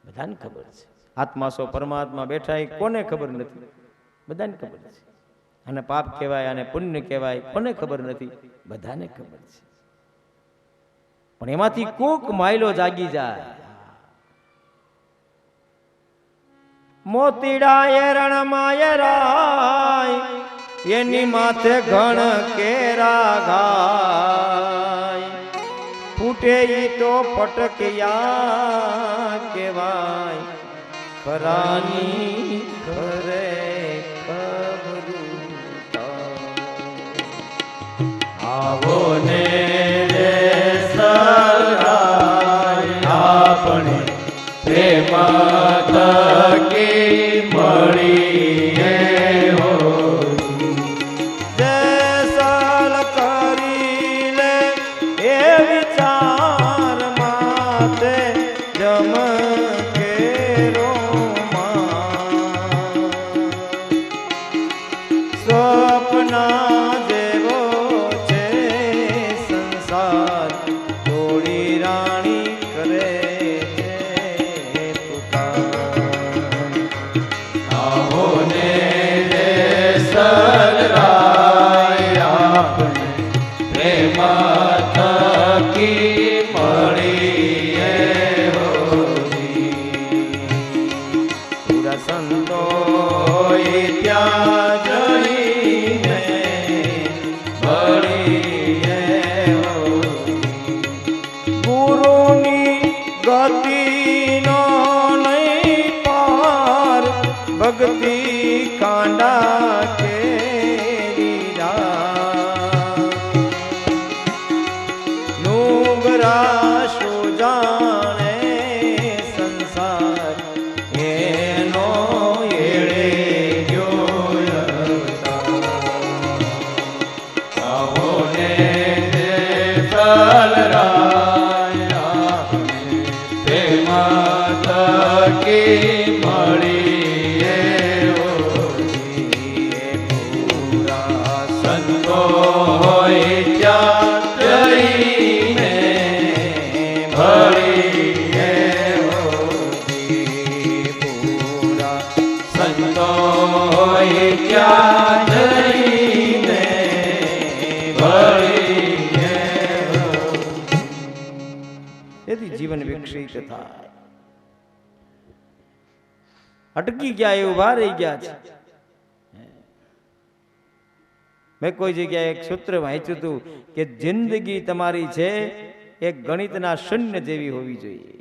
બધાને ખબર છે. આત્મા સો પરમાત્મા બેઠા એ કોને ખબર નથી? બધાને ખબર છે. અને પાપ કહેવાય અને પુણ્ય કહેવાય કોને ખબર નથી? બધાને ખબર છે. પણ એમાંથી કોક માયલો જાગી જાય. મોતીડાએ રણમાય રાય એની માથે ઘણ કેરા ગાય, ફૂટે ઈ તો ફટકિયા કેવાય, ખરાની ખરે ખબરું આવો ને રે સરાય આપણે પ્રેમ થકી મળીએ હો. જસલ કરી લે એ વિચાર માતે જમ કેરો સ્વપ્ના જેવો છે સંસાર, થોડી રાણી કરે છે પુકાર. આવો ને રે સરાય આપણે પ્રેમ થકી મળીએ હો. પૂરા સંતો ત્યાં જઈને મળીએ હો. ગુરુની ગતિનો નહીં પાર, ભક્તિ કાંડા કેરીરા નુગરા શો જાણે સંસાર, એનો એળે ગયો અવતાર. આવો ને રે સરાય આપણે પ્રેમ થકી મળીએ હો. પૂરા સંતો હોય ત્યાં જઈને મળીએ હો. પૂરા સંતો હોય ત્યાં જઈને મળીએ હો. તેથી જીવન વિકસિત થાય. અટકી ગયા એ ઉભા રહી ગયા છે. મેં કોઈ જગ્યાએ એક સૂત્ર વાંચ્યું હતું કે જિંદગી તમારી છે એક ગણિતના શૂન્ય જેવી હોવી જોઈએ.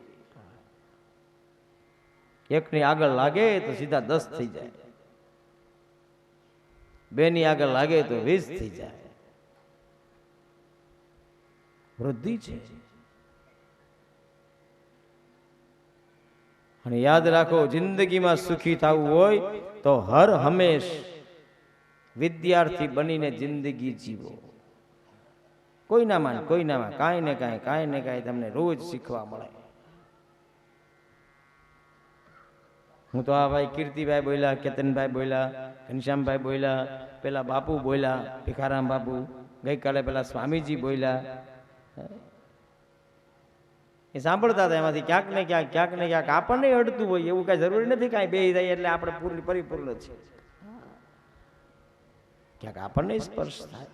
એકની આગળ લાગે તો સીધા 10 થઈ જાય, 2 ની આગળ લાગે તો 20 થઈ જાય. વૃદ્ધિ છે. અને યાદ રાખો, જિંદગીમાં સુખી થવું હોય તો હર હંમેશ વિદ્યાર્થી બનીને જિંદગી જીવો. કોઈનામાં કાંઈ ને કાંઈ તમને રોજ શીખવા મળે. હું તો આ ભાઈ કીર્તિભાઈ બોલ્યા, કેતનભાઈ બોલ્યા, ઘનશ્યામભાઈ બોલ્યા, પેલા બાપુ બોલ્યા, ભીખારામ બાપુ, ગઈકાલે પેલા સ્વામીજી બોલ્યા, એ સાંભળતા હતા. એમાંથી ક્યાંક ને ક્યાંક આપણને અડતું હોય એવું કઈ જરૂરી નથી કાંઈ બે જાય એટલે આપણે પૂરી પરિપૂર્ણ છે. ક્યાંક આપણને સ્પર્શ થાય.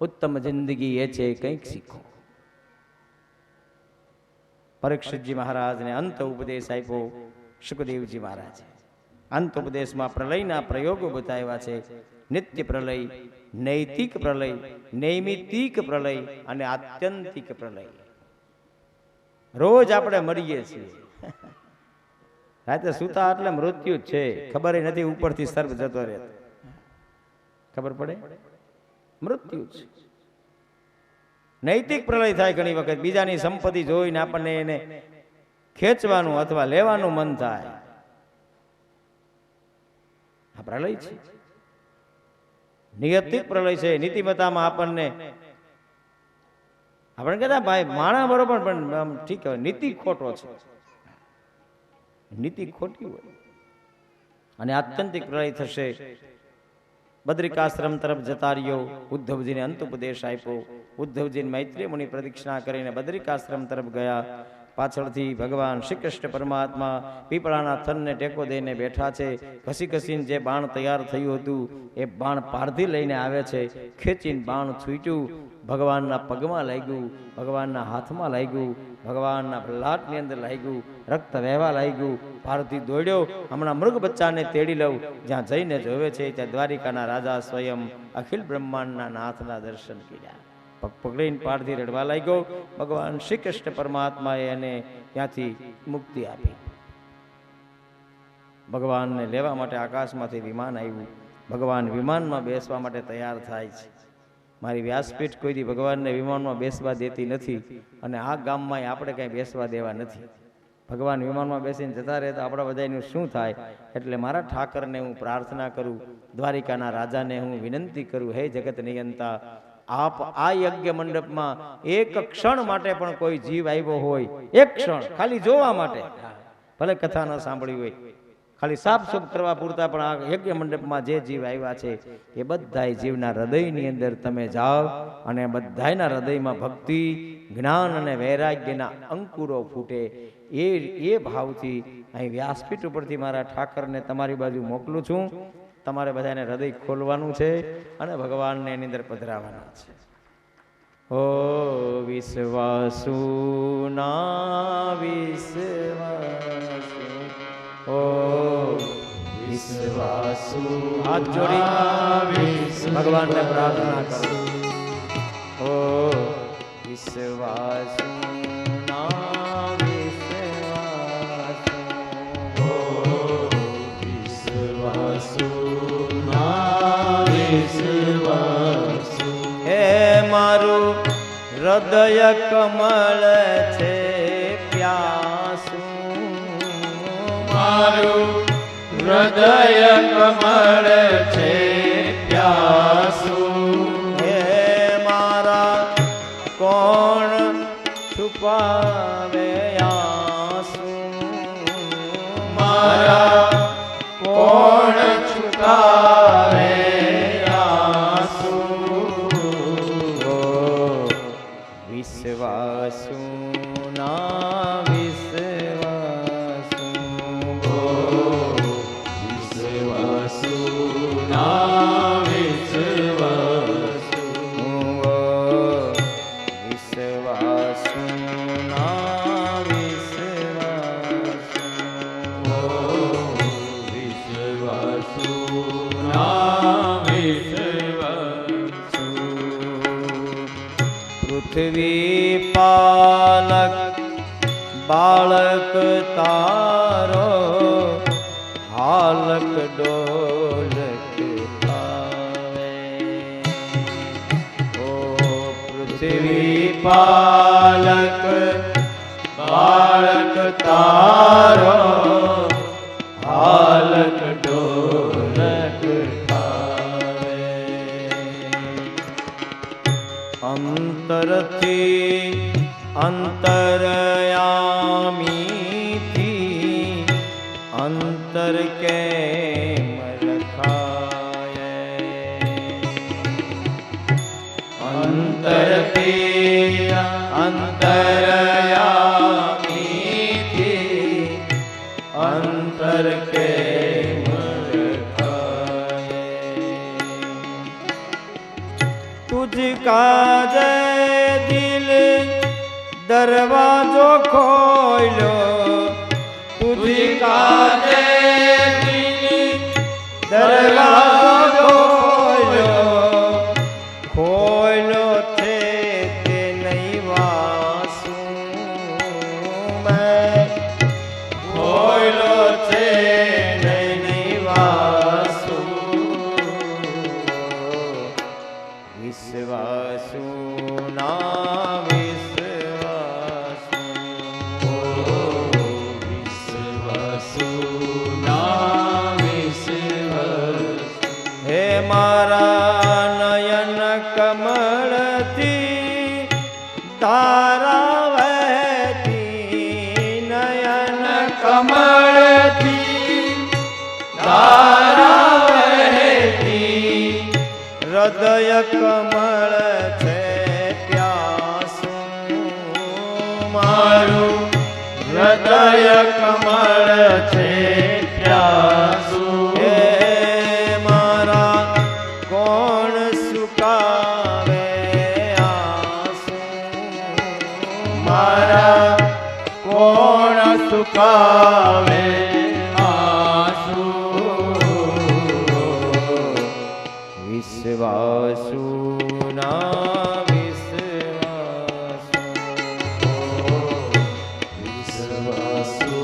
ઉત્તમ જિંદગી એ છે કંઈક શીખો. પરીક્ષિતજી મહારાજને અંત ઉપદેશ આપ્યો સુખદેવજી મહારાજે. અંતોપદેશમાં પ્રલયના પ્રયોગો બતાવ્યા છે. નિત્ય પ્રલય, નૈતિક પ્રલય, નૈમિતિક પ્રલય અને આત્યંતિક પ્રલય. રોજ આપણે મરીએ છીએ. રાતે સુતા એટલે મૃત્યુ જ છે, ખબર નથી ઉપરથી સર્પ જતો રહે, ખબર પડે? મૃત્યુ જ. નૈતિક પ્રલય થાય ઘણી વખત, બીજાની સંપત્તિ જોઈને આપણને એને ખેંચવાનું અથવા લેવાનું મન થાય. આ પ્રલય છે. નિયતિક પ્રલય છે. નીતિમત્તામાં આપણે કહેતા ભાઈ માણા બરોબર, પણ ઠીક હોય, નીતિ ખોટો છે, નીતિ ખોટી હોય. અને આત્યંતિક પ્રલય થશે. બદ્રિકાશ્રમ તરફ જતા રહ્યો. ઉદ્ધવજીને અંતોપદેશ આપ્યો. ઉદ્ધવજીને મૈત્રી મુનિ પ્રદક્ષિણા કરીને બદ્રિકાશ્રમ તરફ ગયા. પાછળથી ભગવાન શ્રી કૃષ્ણ પરમાત્મા પીપળાના થનને ટેકો દઈને બેઠા છે. ઘસી ઘસીને જે બાણ તૈયાર થયું હતું એ બાણ પારધી લઈને આવે છે. ખેંચીને બાણ છૂટ્યું, ભગવાનના પગમાં લાગ્યું, ભગવાનના હાથમાં લાગ્યું, ભગવાનના લાટની અંદર લાગ્યું, રક્ત વહેવા લાગ્યું. પારધી દોડ્યો, હમણાં મૃગ બચ્ચાને તેડી લઉં. જ્યાં જઈને જોવે છે ત્યાં દ્વારિકાના રાજા સ્વયં અખિલ બ્રહ્માંડના નાથના દર્શન કર્યા. પગ પકડીને પારધી રડવા લાગ્યો. ભગવાન શ્રી કૃષ્ણ પરમાત્માએ એને ત્યાંથી મુક્તિ આપી. ભગવાનને લેવા માટે આકાશમાંથી વિમાન આવ્યું. ભગવાન વિમાનમાં બેસવા માટે તૈયાર થાય છે. મારી વ્યાસપીઠ કોઈ દી ભગવાનને વિમાનમાં બેસવા દેતી નથી, અને આ ગામમાં આપણે કંઈ બેસવા દેવા નથી. ભગવાન વિમાનમાં બેસીને જતા રહે તો આપણા બધાનું શું થાય? એટલે મારા ઠાકરને હું પ્રાર્થના કરું, દ્વારિકાના રાજાને હું વિનંતી કરું, હે જગત નિયંતા, આપ આ યજ્ઞ મંડપમાં એક ક્ષણ માટે પણ કોઈ જીવ આવ્યો હોય, એક ક્ષણ ખાલી જોવા માટે, ભલે કથા ન સાંભળી હોય, ખાલી સાફસૂફ કરવા પૂરતા પણ આ યજ્ઞ મંડપમાં જે જીવ આવ્યા છે એ બધાય જીવના હૃદયની અંદર તમે જાઓ અને બધાયના હૃદયમાં ભક્તિ, જ્ઞાન અને વૈરાગ્યના અંકુરો ફૂટે. એ ભાવથી અહીં વ્યાસપીઠ ઉપરથી મારા ઠાકરને તમારી બાજુ મોકલું છું. તમારે બધાને હૃદય ખોલવાનું છે અને ભગવાનને એની અંદર પધરાવાના છે. ઓ વિશ્વાસુ ના વિશ્વાસુ, ઓ વિશ્વાસુ, હાથ જોડી ભગવાનને પ્રાર્થના કરો. ઓ વિશ્વાસુ ના વિશ્વાસુ, ઓ વિશ્વાસુ ના વિશ્વાસુ. હે મારું હૃદય કમળ છે પ્યાસુ, મારું હૃદય કમળ છે પ્યાસુ. હે મારા કોણ છુપાવે આંસુ, મારા કોણ છુપાવે આંસુ. ઓ વિશ્વાસુ ના વિશ્વાસુ, ઓ વિશ્વાસુ ના વિશ્વાસુ. ઓ વિશ્વાસુ ના વિશ્વાસુ, ઓ વિશ્વાસુ ના વિશ્વાસુ. પૃથ્વી પાલક બાળક તારો, હાલક ડોલક આવે. ઓ પૃથ્વી પાલક બાળક તારો, હાલક ડોલક ઠાવે. અંતરથી અંતરયામીથી અંતર કેમ રખાય. અંતરથી અંતરયામીથી અંતર કેમ રખાય. તુજકા જય દિલ દરવાજો ખોલ્યો, તુજકા જય દિલ કમળથી ધારા વહેતી હૃદય કમળ છે પ્યાસું મારું હૃદય કમળ છે પ્યાસું હે મારા કોણ સુકાવે આંસુ મારા કોણ સુકાવે આંસુ વિશ્વાસુ ના વિશ્વાસુ વિશ્વાસુ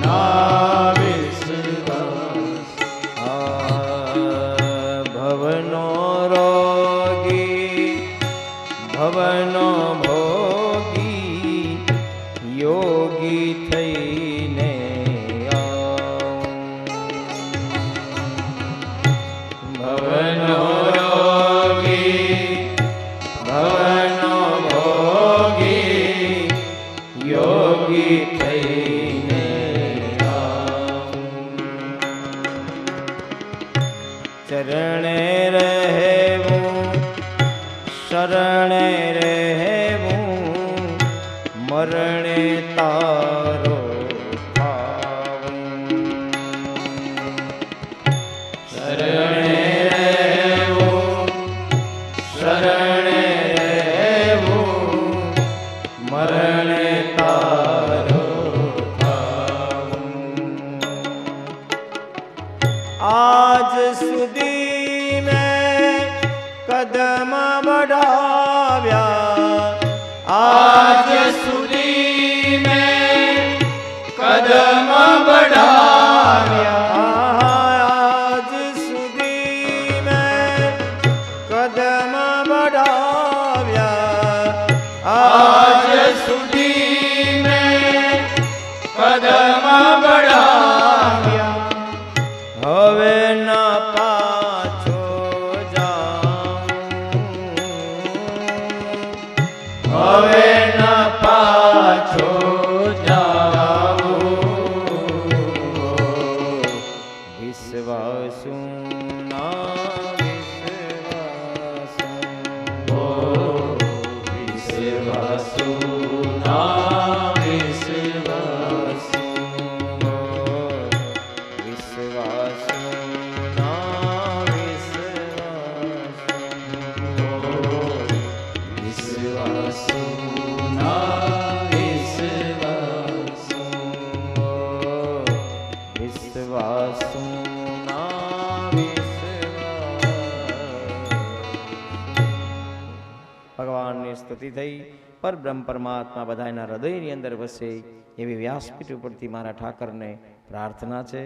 ના વિશ્વાસ ભવનો રોગી ભવનો ભોગી યોગી થઈને ભવનો રોગી ભવનો ભોગી યોગી થઈને ચરણે રહેવું શરણે રહેવું મરણે તારો થાવું શરણે રહેવું શરણે રહેવું મરણે તારો થાવું આજ સુધી મેં કદમ બઢાવ્યા આજ સુધી મેં કદમ બઢાવ્યા આજ સુધી મેં કદમ બઢાવ્યા આજ સુધી મેં કદમ બઢાવ્યા હવે ના પાછો જાઉં હવે ન પાછો જાઉં વિશ્વાસુ ના વિશ્વાસુ વિશ્વાસુ ના વિશ્વાસુ વિશ્વાસુ ના વિશ્વાસુ વિશ્વાસુ ના વિશ્વાસુ વિશ્વાસુ ના ભગવાનની સ્તુતિ થઈ પરબ્રહ્મ પરમાત્મા બધાના હૃદયની અંદર વસે એવી વ્યાસપીઠ ઉપરથી મારા ઠાકરને પ્રાર્થના છે.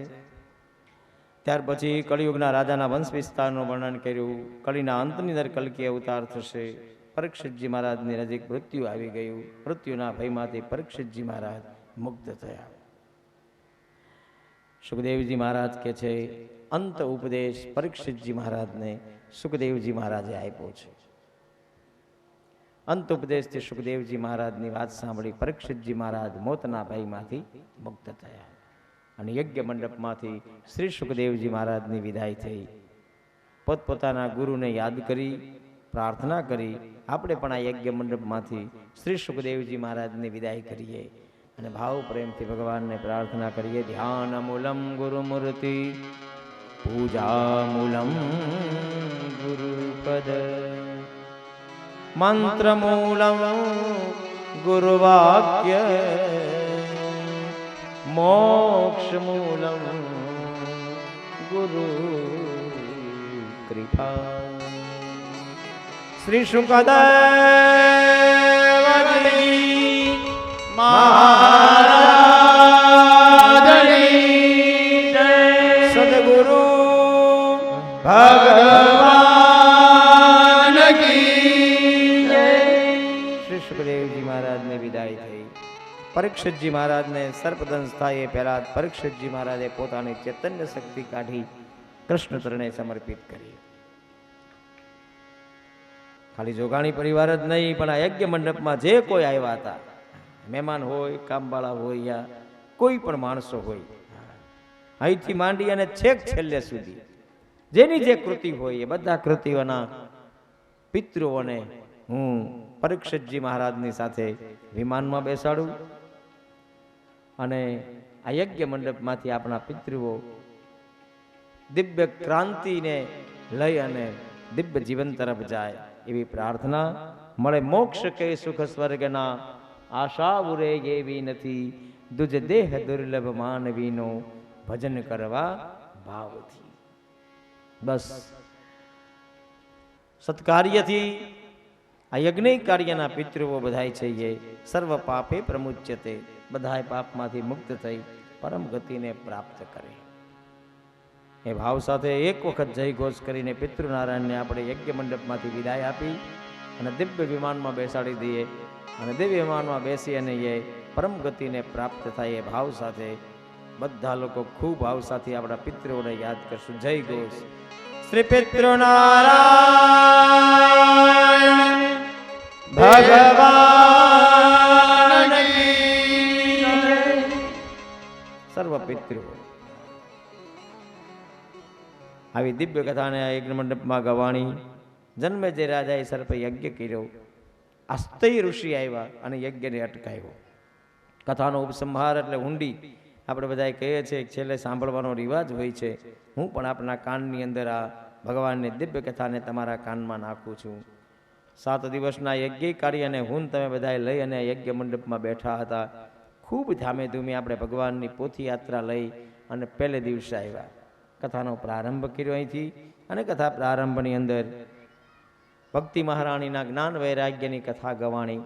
ત્યાર પછી કળિયુગના રાજાના વંશ વિસ્તારનું વર્ણન કર્યું. કળીના અંતની અંદર કલ્કી અવતાર થશે. પરીક્ષિતજી મહારાજની નજીક મૃત્યુ આવી ગયું. મૃત્યુના ભયમાંથી પરીક્ષિતજી મહારાજ મુક્ત થયા. સુખદેવજી મહારાજ કે છે અંત ઉપદેશ પરીક્ષિતજી મહારાજને સુખદેવજી મહારાજે આપ્યો છે. અંત ઉપદેશથી સુખદેવજી મહારાજની વાત સાંભળી પરીક્ષિતજી મહારાજ મોતના ભયમાંથી મુક્ત થયા અને યજ્ઞ મંડપમાંથી શ્રી સુખદેવજી મહારાજની વિદાય થઈ. પોતપોતાના ગુરુને યાદ કરી પ્રાર્થના કરી આપણે પણ આ યજ્ઞ મંડપમાંથી શ્રી સુખદેવજી મહારાજની વિદાય કરીએ અને ભાવ પ્રેમથી ભગવાનને પ્રાર્થના કરીએ. ધ્યાન મૂલમ ગુરુમૂર્તિ પૂજા મૂલમ ગુરુપદ મંત્ર મૂલમ ગુરુવાક્ય મોક્ષ મૂલમ ગુરુ કૃપા. શ્રી શુકદેવજી મહારાજની જય. સદગુરુ ભગવાન કી જય. શ્રી સુખદેવજી મહારાજને વિદાય થઈ. પરીક્ષિતજી મહારાજને સર્પદંશ થાય એ પહેલા પરીક્ષિતજી મહારાજે પોતાની ચૈતન્ય શક્તિ કાઢી કૃષ્ણ ચરણે સમર્પિત કરી. ખાલી જોગાણી પરિવાર જ નહીં પણ આ યજ્ઞ મંડપમાં જે કોઈ આવ્યા હતા, મહેમાન હોય, કામવાળા હોય, યા કોઈ પણ માણસો હોય, અહીંથી માંડી અને છેક છેલ્લે સુધી જેની જે કૃતિ હોય એ બધા કૃતિઓના પિતૃઓને હું પરીક્ષિતજી મહારાજની સાથે વિમાનમાં બેસાડું અને આ યજ્ઞ મંડપમાંથી આપણા પિતૃઓ દિવ્ય ક્રાંતિને લઈ અને દિવ્ય જીવન તરફ જાય એવી પ્રાર્થના. મળે મોક્ષ કે સુખ સ્વર્ગના, આશા ઉરે એવી નથી, દુજ દેહ દુર્લભ માનવીનો, ભજન કરવા ભાવથી. બસ સત્કાર્યથી આ યજ્ઞ કાર્યના પિતૃઓ બધાય છે એ સર્વ પાપે પ્રમુચ્યતે, બધાય પાપમાંથી મુક્ત થઈ પરમ ગતિને પ્રાપ્ત કરે. એ ભાવ સાથે એક વખત જય ઘોષ કરીને પિતૃનારાયણને આપણે યજ્ઞ મંડપમાંથી વિદાય આપી અને દિવ્ય વિમાનમાં બેસાડી દઈએ અને દિવ્ય વિમાનમાં બેસી અને એ પરમ ગતિને પ્રાપ્ત થાય એ ભાવ સાથે બધા લોકો ખૂબ ભાવ સાથે આપણા પિતૃઓને યાદ કરશું. જય ઘોષ. શ્રી પિતૃનારાયણ ભગવાન સર્વ પિતૃઓ આવી દિવ્ય કથાને આ યજ્ઞ મંડપમાં ગવાણી. જન્મે જે રાજાએ સર્પે યજ્ઞ કર્યો, અસ્તય ઋષિ આવ્યા અને યજ્ઞને અટકાવ્યો. કથાનો ઉપસંહાર એટલે ઊંડી આપણે બધા કહીએ છીએ, છેલ્લે સાંભળવાનો રિવાજ હોય છે. હું પણ આપણા કાનની અંદર આ ભગવાનની દિવ્ય કથાને તમારા કાનમાં નાખું છું. 7 દિવસના યજ્ઞ કાર્યને હું તમે બધા લઈ અને યજ્ઞ મંડપમાં બેઠા હતા. ખૂબ ધામે ધૂમે આપણે ભગવાનની પોથી યાત્રા લઈ અને પહેલે દિવસે આવ્યા. કથાનો પ્રારંભ કર્યો અહીંથી અને કથા પ્રારંભની અંદર ભક્તિ મહારાણીના જ્ઞાન વૈરાગ્યની કથા ગવાણી,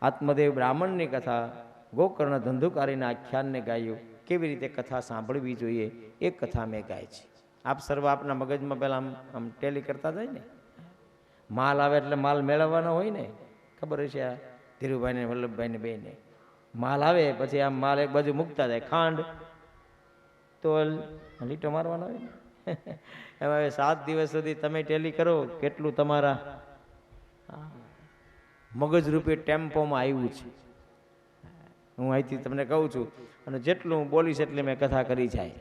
આત્મદેવ બ્રાહ્મણની કથા, ગોકર્ણ ધંધુકારીના આખ્યાનને ગાયું. કેવી રીતે કથા સાંભળવી જોઈએ એ કથા મેં ગાય છે. આપ સર્વ આપના મગજમાં પહેલાં આમ ટેલી કરતા જાય ને, માલ આવે એટલે માલ મેળવવાનો હોય ને, ખબર હશે આ ધીરુભાઈને વલ્લભભાઈને બેને. માલ આવે પછી આમ માલ એક બાજુ મૂકતા જાય, ખાંડ તોલ લીટો મારવાનો હોય ને. એમાં 7 દિવસ સુધી તમે ટેલી કરો કેટલું તમારા મગજ રૂપે ટેમ્પોમાં આવ્યું છે. હું અહીંથી તમને કહું છું અને જેટલું હું બોલીશ એટલી મેં કથા કરી જાય.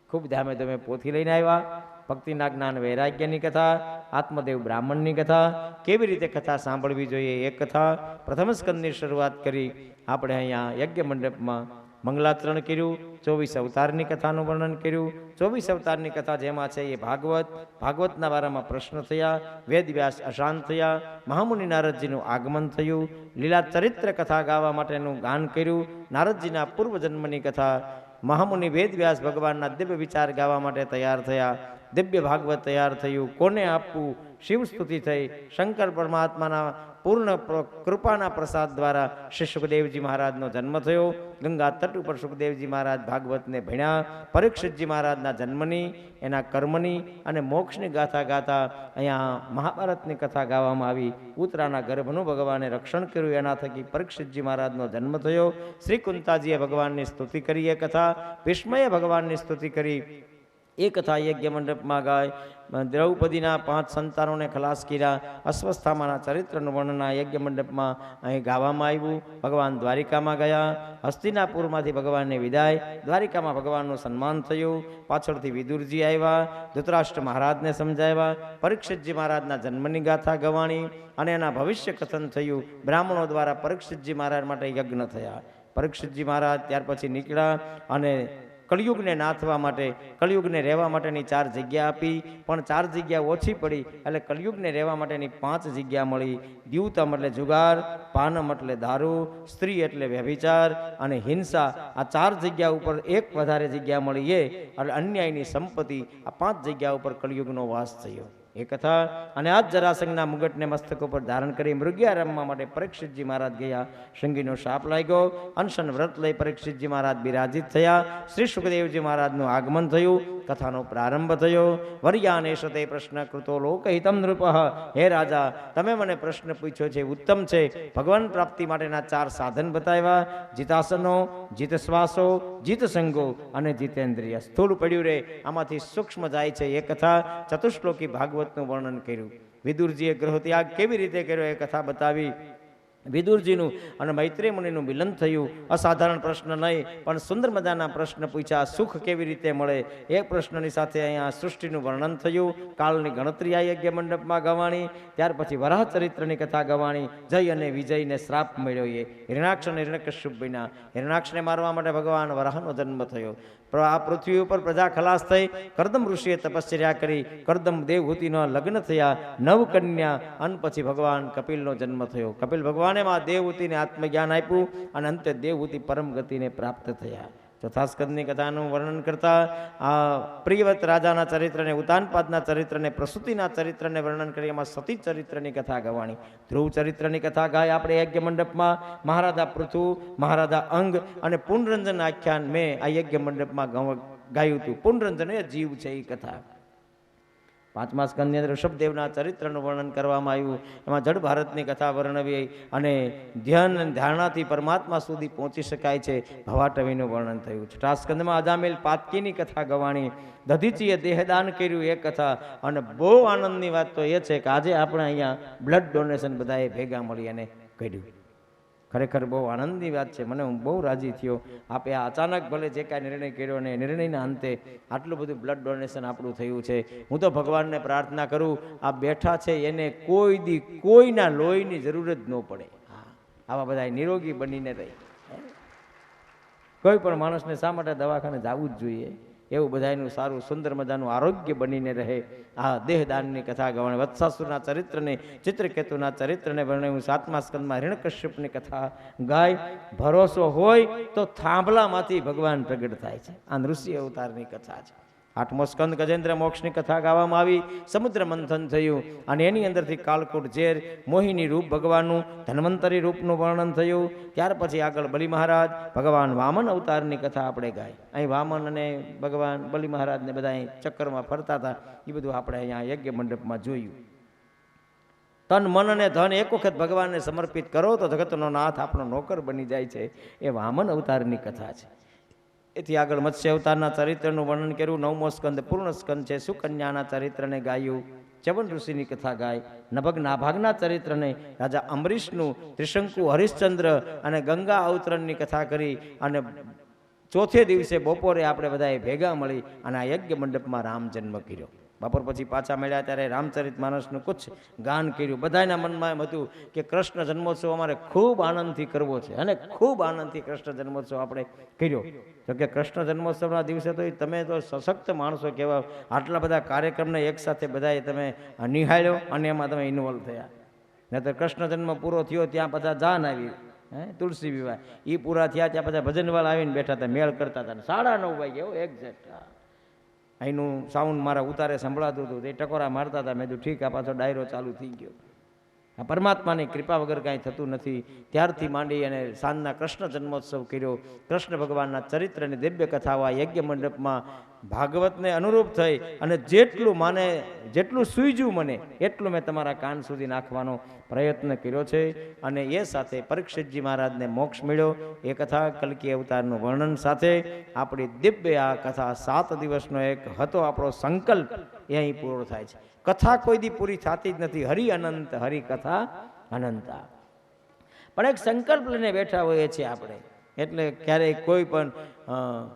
ખૂબ ધામે તમે પોથી લઈને આવ્યા. ભક્તિના જ્ઞાન વૈરાગ્યની કથા, આત્મદેવ બ્રાહ્મણની કથા, કેવી રીતે કથા સાંભળવી જોઈએ એ કથા. પ્રથમ સ્કંદની શરૂઆત કરી આપણે અહીંયા યજ્ઞ મંડપમાં મંગલાચરણ કર્યું. 24 અવતારની કથાનું વર્ણન કર્યું. 24 અવતારની કથા જેમાં છે એ ભાગવત, ભાગવતના વારામાં પ્રશ્ન થયા, વેદ વ્યાસ અશાંત થયા, મહામુનિ નારદજીનું આગમન થયું, લીલા ચરિત્ર કથા ગાવા માટેનું ગાન કર્યું, નારદજીના પૂર્વજન્મની કથા, મહામુનિ વેદ વ્યાસ ભગવાનના દિવ્ય વિચાર ગાવા માટે તૈયાર થયા, દિવ્ય ભાગવત તૈયાર થયું, કોને આપવું, શિવ સ્તુતિ થઈ, શંકર પરમાત્માના પૂર્ણ કૃપાના પ્રસાદ દ્વારા શ્રી સુખદેવજી મહારાજનો જન્મ થયો. ગંગા તટ ઉપર સુખદેવજી મહારાજ ભાગવતને ભણ્યા. પરીક્ષિતજી મહારાજના જન્મની, એના કર્મની અને મોક્ષની ગાથા ગાતા અહીંયા મહાભારતની કથા ગાવામાં આવી. ઉત્તરાના ગર્ભનું ભગવાને રક્ષણ કર્યું, એના થકી પરીક્ષિતજી મહારાજનો જન્મ થયો. શ્રી કુંતાજીએ ભગવાનની સ્તુતિ કરી એ કથા, ભીષ્મએ ભગવાનની સ્તુતિ કરી એ કથા યજ્ઞ મંડપમાં ગાય. દ્રૌપદીના 5 સંતાનોને ખલાસ કર્યા. અશ્વસ્થામાના ચરિત્રનું વર્ણન આ યજ્ઞ મંડપમાં અહીં ગાવામાં આવ્યું. ભગવાન દ્વારિકામાં ગયા. હસ્તિનાપુરમાંથી ભગવાનને વિદાય, દ્વારિકામાં ભગવાનનું સન્માન થયું. પાછળથી વિદુરજી આવ્યા, ધૃતરાષ્ટ્ર મહારાજને સમજાવ્યા. પરીક્ષિતજી મહારાજના જન્મની ગાથા ગવાણી અને એના ભવિષ્ય કથન થયું. બ્રાહ્મણો દ્વારા પરીક્ષિતજી મહારાજ માટે યજ્ઞ થયા. પરીક્ષિતજી મહારાજ ત્યાર પછી નીકળ્યા અને કળિયુગને નાથવા માટે, કળિયુગને રહેવા માટેની 4 જગ્યા આપી, પણ 4 જગ્યા ઓછી પડી એટલે કળિયુગને રહેવા માટેની 5 જગ્યા મળી. દ્યુતમ એટલે જુગાર, પાનમ એટલે દારૂ, સ્ત્રી એટલે વ્યભિચાર અને હિંસા. આ 4 જગ્યા ઉપર એક વધારે જગ્યા મળી એ એટલે અન્યાયની સંપત્તિ. આ 5 જગ્યા ઉપર કળિયુગનો વાસ થયો એ કથા. અને આ જરાસંઘના મુગટને મસ્તક ઉપર ધારણ કરી મૃગ્યા રમવા માટે પરીક્ષિતજી મહારાજ ગયા. શૃંગીનો શાપ લાગ્યો. અનશન વ્રત લઈ પરીક્ષિતજી મહારાજ બિરાજિત થયા. શ્રી સુખદેવજી મહારાજનું આગમન થયું. કથાનો પ્રારંભ થયો. વર્યાનેશતે પ્રશ્ન કૃતો લોકહિતમ નૃપ. હે રાજા, તમે મને પ્રશ્ન પૂછ્યો છે, ઉત્તમ છે. ભગવાન પ્રાપ્તિ માટેના 4 સાધન બતાવ્યા: જીતાસનો, જીત શ્વાસો, જીત સંગો અને જીતેન્દ્રિય. સ્થૂળ પડ્યું રે, આમાંથી સૂક્ષ્મ જાય છે એ કથા. ચતુશ્લોકી ભાગવતનું વર્ણન કર્યું. વિદુરજીએ ગૃહત્યાગ કેવી રીતે કર્યો એ કથા બતાવી. વિદુરજીનું અને મૈત્રેય મુનિનું મિલન થયું. અસાધારણ પ્રશ્ન નહીં પણ સુંદર મજાના પ્રશ્ન પૂછ્યા. સુખ કેવી રીતે મળે એ પ્રશ્નની સાથે અહીંયા સૃષ્ટિનું વર્ણન થયું. કાળની ગણતરી આ યજ્ઞ મંડપમાં ગવાણી. ત્યાર પછી વરાહ ચરિત્રની કથા ગવાણી. જય અને વિજયને શ્રાપ મળ્યો એ હિરણાક્ષ અને હિરણ્યકશ્યપ બન્યા. હિરણાક્ષને મારવા માટે ભગવાન વરાહનો જન્મ થયો. આ પૃથ્વી ઉપર પ્રજા ખલાસ થઈ. કરદમ ઋષિએ તપશ્ચર્યા કરી. કરદમ દેવહૂતિનો લગ્ન થયા. નવ કન્યા અને પછી ભગવાન કપિલનો જન્મ થયો. કપિલ ભગવાને માં દેવહૂતિને આત્મજ્ઞાન આપ્યું અને અંતે દેવહૂતિ પરમ ગતિને પ્રાપ્ત થયા. ચોથા સ્કંદની કથાનું વર્ણન કરતા આ પ્રિયવત રાજાના ચરિત્રને, ઉતાનપાદના ચરિત્રને, પ્રસૂતિના ચરિત્રને વર્ણન કરી. એમાં સતી ચરિત્રની કથા ગવાણી. ધ્રુવ ચરિત્રની કથા ગાય આપણે યજ્ઞ મંડપમાં. મહારાજા પૃથુ, મહારાજા અંગ અને પુનરંજન આખ્યાન મેં આ યજ્ઞ મંડપમાં ગાયું હતું. પુનરંજન એ જીવ છે એ કથા. પાંચમા સ્કંદની અંદર ઋષભદેવના ચરિત્રનું વર્ણન કરવામાં આવ્યું. એમાં જડ ભારતની કથા વર્ણવી અને ધ્યાન અને ધારણાથી પરમાત્મા સુધી પહોંચી શકાય છે ભવાટવીનું વર્ણન થયું. છઠ્ઠા સ્કંદમાં અજામેલ પાતકીની કથા ગવાણી. દધીચીએ દેહદાન કર્યું એ કથા. અને બહુ આનંદની વાત તો એ છે કે આજે આપણે અહીંયા બ્લડ ડોનેશન બધાએ ભેગા મળી અને કર્યું. ખરેખર બહુ આનંદની વાત છે. મને હું બહુ રાજી થયો. આપે આ અચાનક ભલે જે કાંઈ નિર્ણય કર્યો ને નિર્ણયના અંતે આટલું બધું બ્લડ ડોનેશન આપણું થયું છે. હું તો ભગવાનને પ્રાર્થના કરું આ બેઠા છે એને કોઈ દી કોઈના લોહીની જરૂર જ ન પડે. આવા બધા નિરોગી બનીને રહે. કોઈ પણ માણસને શા માટે દવાખાને જવું જ જોઈએ? એવું બધાનું સારું સુંદર મજાનું આરોગ્ય બનીને રહે. આ દેહદાનની કથા ગવાણી. વત્સાસુરના ચરિત્રને, ચિત્રકેતુના ચરિત્રને વર્ણવ્યું. સાતમા સ્કંદમાં હિરણ્યકશ્યપની કથા ગાય. ભરોસો હોય તો થાંભલામાંથી ભગવાન પ્રગટ થાય છે. આ નૃસિંહ અવતારની કથા છે. આઠમો સ્કંદ ગજેન્દ્ર મોક્ષની કથા ગાવામાં આવી. સમુદ્ર મંથન થયું અને એની અંદરથી કાળકૂટ ઝેર, મોહિની રૂપ ભગવાનનું, ધન્વંતરી રૂપનું વર્ણન થયું. ત્યાર પછી આગળ બલિ મહારાજ, ભગવાન વામન અવતારની કથા આપણે ગાય. અહીં વામન અને ભગવાન બલિ મહારાજને બધા અહીં ચક્કરમાં ફરતા હતા. એ બધું આપણે અહીંયા યજ્ઞ મંડપમાં જોયું. તન, મન અને ધન એક વખત ભગવાનને સમર્પિત કરો તો જગતનો નાથ આપણો નોકર બની જાય છે. એ વામન અવતારની કથા છે. એથી આગળ મત્સ્ય અવતારના ચરિત્રનું વર્ણન કર્યું. નવમો સ્કંદ પૂર્ણ સ્કંદ છે. સુકન્યાના ચરિત્રને ગાયું. ચ્યવન ઋષિની કથા ગાય. નભગ નાભાગના ચરિત્રને, રાજા અમરીશનું, ત્રિશંકુ, હરિશ્ચંદ્ર અને ગંગા અવતરણની કથા કરી. અને ચોથે દિવસે બપોરે આપણે બધાએ ભેગા મળી અને આ યજ્ઞ મંડપમાં રામ જન્મ કર્યો. બપોર પછી પાછા મળ્યા ત્યારે રામચરિત માનસનું કુછ ગાન કર્યું. બધાના મનમાં એમ હતું કે કૃષ્ણ જન્મોત્સવ અમારે ખૂબ આનંદથી કરવો છે અને ખૂબ આનંદથી કૃષ્ણ જન્મોત્સવ આપણે કર્યો. તો કે કૃષ્ણ જન્મોત્સવના દિવસે તો તમે તો સશક્ત માણસો કહેવા, આટલા બધા કાર્યક્રમને એકસાથે બધાએ તમે નિહાળ્યો અને એમાં તમે ઇન્વોલ્વ થયા. નહીં તો કૃષ્ણ જન્મ પૂરો થયો ત્યાં બધા જાન આવી, તુલસી વિવાહ એ પૂરા થયા ત્યાં બધા ભજનવાળા આવીને બેઠા હતા, મેળ કરતા હતા. 9:30 વાગ્યા એક્ઝેક્ટ. અહીંનું સાઉન્ડ મારા ઉતારે સંભળાતું હતું. તે ટકોરા મારતા હતા. મેં કીધું ઠીક, આ પાછો ડાયરો ચાલુ થઈ ગયો. આ પરમાત્માની કૃપા વગર કાંઈ થતું નથી. ત્યારથી માંડી અને સાંજના કૃષ્ણ જન્મોત્સવ કર્યો. કૃષ્ણ ભગવાનના ચરિત્રની દિવ્ય કથાઓ આ યજ્ઞ મંડપમાં ભાગવતને અનુરૂપ થઈ અને જેટલું માને, જેટલું સૂઝ્યું મને એટલું મેં તમારા કાન સુધી નાખવાનો પ્રયત્ન કર્યો છે. અને એ સાથે પરીક્ષિતજી મહારાજને મોક્ષ મળ્યો એ કથા કલ્કી અવતારનું વર્ણન સાથે આપણી દિવ્ય આ કથા 7 દિવસનો એક હતો આપણો સંકલ્પ એ અહીં પૂરો થાય છે. કથા કોઈ દી પૂરી થતી જ નથી. હરિ અનંત, હરિ કથા અનંતા. પણ એક સંકલ્પ લઈને બેઠા હોઈએ છીએ આપણે, એટલે ક્યારેય કોઈ પણ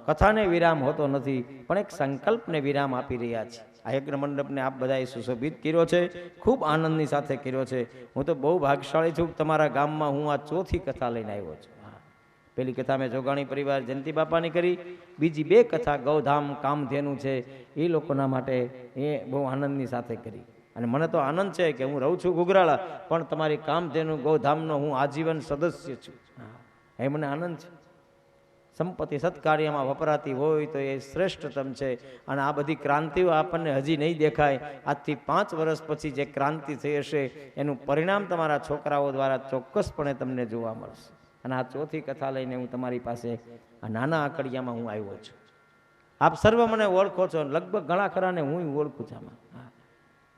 કથાને વિરામ હોતો નથી, પણ એક સંકલ્પને વિરામ આપી રહ્યા છે. આ યજ્ઞ મંડપને આપ બધાએ સુશોભિત કર્યો છે, ખૂબ આનંદની સાથે કર્યો છે. હું તો બહુ ભાગ્યશાળી છું. તમારા ગામમાં હું આ ચોથી કથા લઈને આવ્યો છું. પેલી કથા મેં જોગાણી પરિવાર જયંતિ બાપાની કરી. બીજી 2 કથા ગૌધામ કામધેનુ છે, એ લોકોના માટે એ બહુ આનંદની સાથે કરી. અને મને તો આનંદ છે કે હું રહું છું ગુગરાળા, પણ તમારી કામધેનુ ગૌધામનો હું આજીવન સદસ્ય છું. એ મને આનંદ છે. સંપત્તિ સત્કાર્યમાં વપરાતી હોય તો એ શ્રેષ્ઠતમ છે. અને આ બધી ક્રાંતિઓ આપણને હજી નહીં દેખાય. આજથી 5 વર્ષ પછી જે ક્રાંતિ થઈ હશે એનું પરિણામ તમારા છોકરાઓ દ્વારા ચોક્કસપણે તમને જોવા મળશે. અને આ ચોથી કથા લઈને હું તમારી પાસે આ નાના આકડિયામાં હું આવ્યો છું. આપ સર્વ મને ઓળખો છો, લગભગ ઘણા ખરાને હું ઓળખું છું. આમાં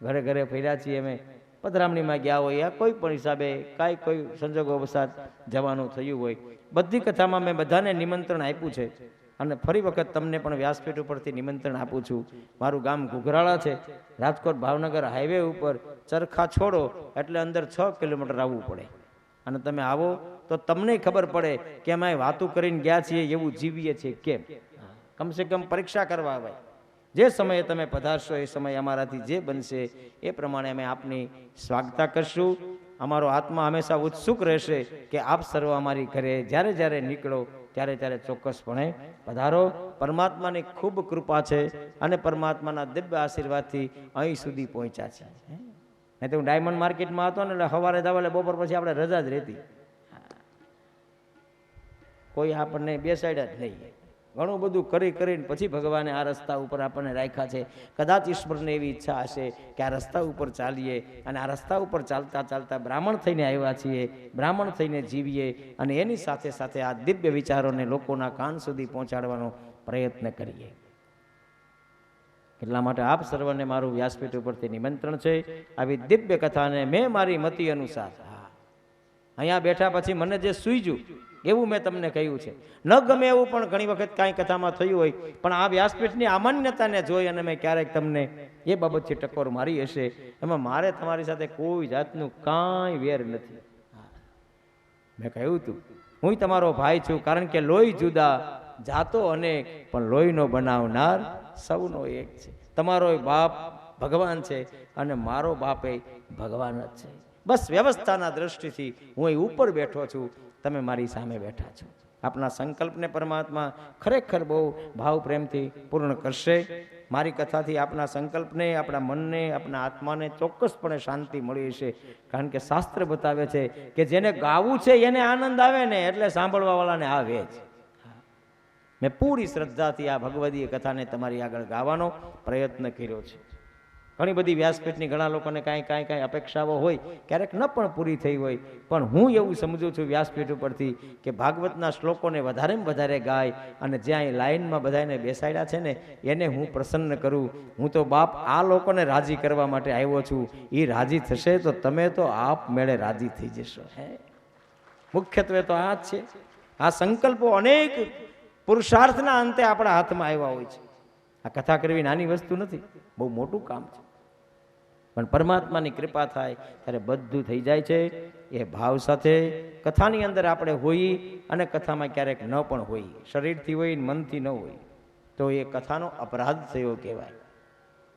ઘરે ઘરે ફર્યા છીએ અમે, પધરામણીમાં ગયા હોય, કોઈ પણ હિસાબે કાંઈ કોઈ સંજોગો વસાત જવાનું થયું હોય. બધી કથામાં મેં બધાને નિમંત્રણ આપ્યું છે અને ફરી વખત તમને પણ વ્યાસપીઠ ઉપરથી નિમંત્રણ આપું છું. મારું ગામ ઘુઘરાળા છે, રાજકોટ ભાવનગર હાઈવે ઉપર. ચરખા છોડો એટલે અંદર 6 કિલોમીટર આવવું પડે. અને તમે આવો તો તમને ખબર પડે કે અમે વાતો કરીને ગયા છીએ એવું જીવીએ છીએ કેમ. કમસે કમ પરીક્ષા કરવા આવે. જે સમયે તમે પધારશો એ સમયે અમારાથી જે બનશે એ પ્રમાણે અમે આપની સ્વાગતા કરશું. અમારો આત્મા હંમેશા ઉત્સુક રહેશે કે આપ સર્વ અમારી ઘરે જ્યારે જ્યારે નીકળો ત્યારે ત્યારે ચોક્કસપણે પધારો. પરમાત્માની ખૂબ કૃપા છે અને પરમાત્માના દિવ્ય આશીર્વાદથી અહીં સુધી પહોંચ્યા છે. નહીં તો હું ડાયમંડ માર્કેટમાં હતો ને એટલે સવારે જવા બપોર પછી આપણે રજા જ રહેતી. કોઈ આપણને બે સાઈડ જ નહીં. ઘણું બધું કરીને પછી ભગવાને આ રસ્તા ઉપર આપણને રાખ્યા છે. કદાચ ઈશ્વરને એવી ઈચ્છા હશે કે આ રસ્તા ઉપર ચાલીએ અને આ રસ્તા ઉપર ચાલતા ચાલતા બ્રાહ્મણ થઈને આવ્યા છીએ, બ્રાહ્મણ થઈને જીવીએ અને એની સાથે સાથે આ દિવ્ય વિચારોને લોકોના કાન સુધી પહોંચાડવાનો પ્રયત્ન કરીએ. એટલા માટે આપ સર્વને મારું વ્યાસપીઠ ઉપરથી નિમંત્રણ છે. આવી દિવ્ય કથાને મેં મારી મતિ અનુસાર અહીંયા બેઠા પછી મને જે સૂઝ્યું એવું મેં તમને કહ્યું છે. ન ગમે એવું પણ ઘણી વખત કાંઈ કથામાં થયું હોય, પણ આ વ્યાસપીઠની અમાન્યતાને જોઈ અને મેં ક્યારેક તમને એ બાબતથી ટકોર મારી હશે. એમાં મારે તમારી સાથે કોઈ જાતનું કાંઈ વેર નથી. મેં કહ્યું હતું હું તમારો ભાઈ છું, કારણ કે લોહી જુદા જાતો અનેક પણ લોહીનો બનાવનાર સૌનો એક છે. તમારો બાપ ભગવાન છે અને મારો બાપ એ ભગવાન જ છે. બસ વ્યવસ્થાના દ્રષ્ટિથી હું અહીં ઉપર બેઠો છું, તમે મારી સામે બેઠા છો. આપના સંકલ્પને પરમાત્મા ખરેખર બહુ ભાવ પ્રેમથી પૂર્ણ કરશે. મારી કથાથી આપના સંકલ્પને, આપણા મનને, આપણા આત્માને ચોક્કસપણે શાંતિ મળી હશે. કારણ કે શાસ્ત્ર બતાવે છે કે જેને ગાવું છે એને આનંદ આવે ને એટલે સાંભળવાવાળાને આવે જ. મેં પૂરી શ્રદ્ધાથી આ ભગવદીય કથાને તમારી આગળ ગાવાનો પ્રયત્ન કર્યો છે. ઘણી બધી વ્યાસપીઠની ઘણા લોકોને કાંઈ અપેક્ષાઓ હોય, ક્યારેક ન પણ પૂરી થઈ હોય, પણ હું એવું સમજુ છું વ્યાસપીઠ ઉપરથી કે ભાગવતના શ્લોકોને વધારેમાં વધારે ગાય અને જ્યાં લાઈનમાં બધાને બેસાડ્યા છે ને એને હું પ્રસન્ન કરું. હું તો બાપ આ લોકોને રાજી કરવા માટે આવ્યો છું. એ રાજી થશે તો તમે તો આપ મેળે રાજી થઈ જશો. મુખ્યત્વે તો આ જ છે. આ સંકલ્પો અનેક પુરુષાર્થના અંતે આપણા હાથમાં આવ્યા હોય છે. આ કથા કરવી નાની વસ્તુ નથી, બહુ મોટું કામ છે. પણ પરમાત્માની કૃપા થાય ત્યારે બધું થઈ જાય છે. એ ભાવ સાથે કથાની અંદર આપણે હોઈએ અને કથામાં ક્યારેક ન પણ હોઈએ, શરીરથી હોય મનથી ન હોય, તો એ કથાનો અપરાધ થયો કહેવાય.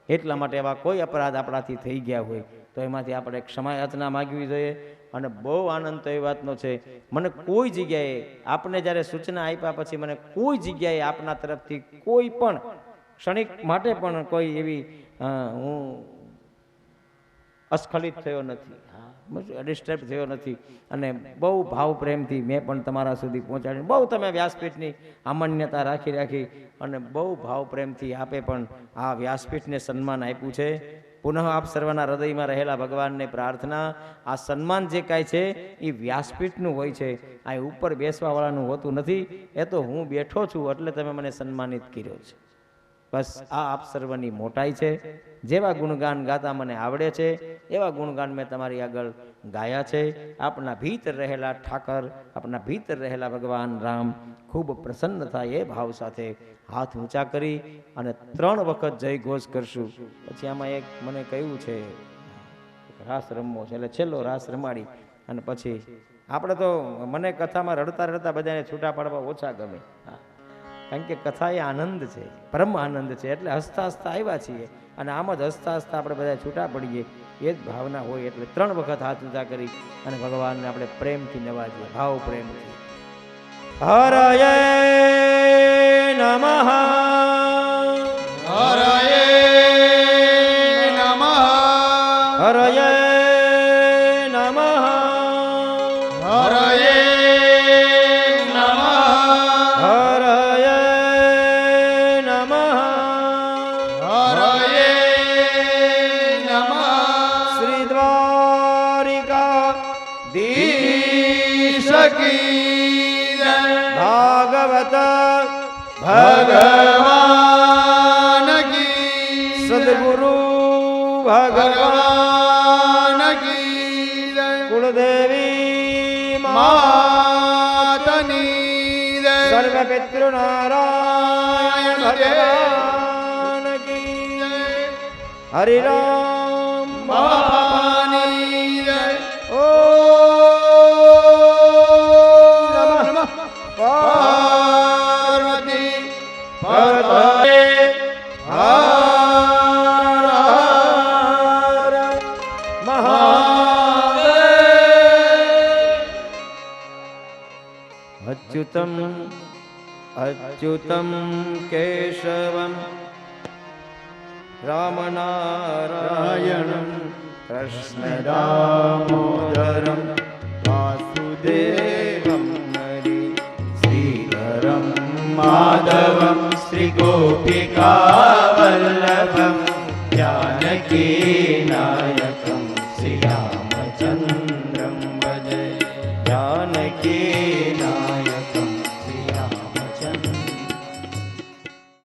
એટલા માટે એવા કોઈ અપરાધ આપણાથી થઈ ગયા હોય તો એમાંથી આપણે ક્ષમાયાચના માગવી જોઈએ. અને બહુ આનંદ તો એ વાતનો છે, મને કોઈ જગ્યાએ આપને જ્યારે સૂચના આપ્યા પછી મને કોઈ જગ્યાએ આપના તરફથી કોઈ પણ ક્ષણિક માટે પણ કોઈ એવી હું અસ્ખલિત થયો નથી, ડિસ્ટર્બ થયો નથી. અને બહુ ભાવ પ્રેમથી મેં પણ તમારા સુધી પહોંચાડીને બહુ તમે વ્યાસપીઠની અમાન્યતા રાખી અને બહુ ભાવ પ્રેમથી આપે પણ આ વ્યાસપીઠને સન્માન આપ્યું છે. પુનઃ આપ સર્વના હૃદયમાં રહેલા ભગવાનને પ્રાર્થના, આ સન્માન જે કાંઈ છે એ વ્યાસપીઠનું હોય છે, આ ઉપર બેસવાવાળાનું હોતું નથી. એ તો હું બેઠો છું એટલે તમે મને સન્માનિત કર્યો છે. બસ આ આપ સર્વની મોટાઈ છે. જેવા ગુણગાન ગાતા મને આવડે છે એવા ગુણગાન મેં તમારી આગળ ગાયા છે. આપના ભીતર રહેલા ઠાકર, આપના ભીતર રહેલા ભગવાન રામ ખૂબ પ્રસન્ન થાય એ ભાવ સાથે હાથ ઊંચા કરી અને 3 વખત જય ઘોષ કરશું. પછી આમાં એક મને કહ્યું છે રાસ રમવો છે, એટલે છેલ્લો રાસ રમાડી અને પછી આપણે તો મને કથામાં રડતા રડતા બધાને છૂટા પાડવા ઓછા ગમે. કારણ કે કથા એ આનંદ છે, પરમ આનંદ છે. એટલે હસતા હસતા આવ્યા છીએ અને આમ જ હસતા હસતા આપણે બધા છૂટા પડીએ એ જ ભાવના હોય. એટલે 3 વખત હાથ ઊંચા કરી અને ભગવાનને આપણે પ્રેમથી નવાજીએ, ભાવ પ્રેમથી. હરયે નમઃ, હરયે નમઃ, હરયે નમઃ, હરયે નમઃ, હરયે નમઃ, હરયે નમઃ. શ્રી દ્વારિકા દીશ કી જય. ભાગવત ભગવાન કી જય. સદગુરુ ભગવાન ભગવાન કી જય. કુળદેવી માતની જય. સર્વ પિતૃનારાયણ ભગવાન કી જય. હરિરામ બાપાની જય. ઓ પતયે હર હર મહાદેવ. અચ્યુતમ અચ્યુતમ કેશવમ રામનારાયણમ કૃષ્ણ દામોદરમ વાસુદેવમ હરિ શ્રીધરમ માધવમ શ્રી ગોપિકા વલ્લભમ જાનકી નાયકમ શ્રી રામચંદ્રમ ભજે. જાનકી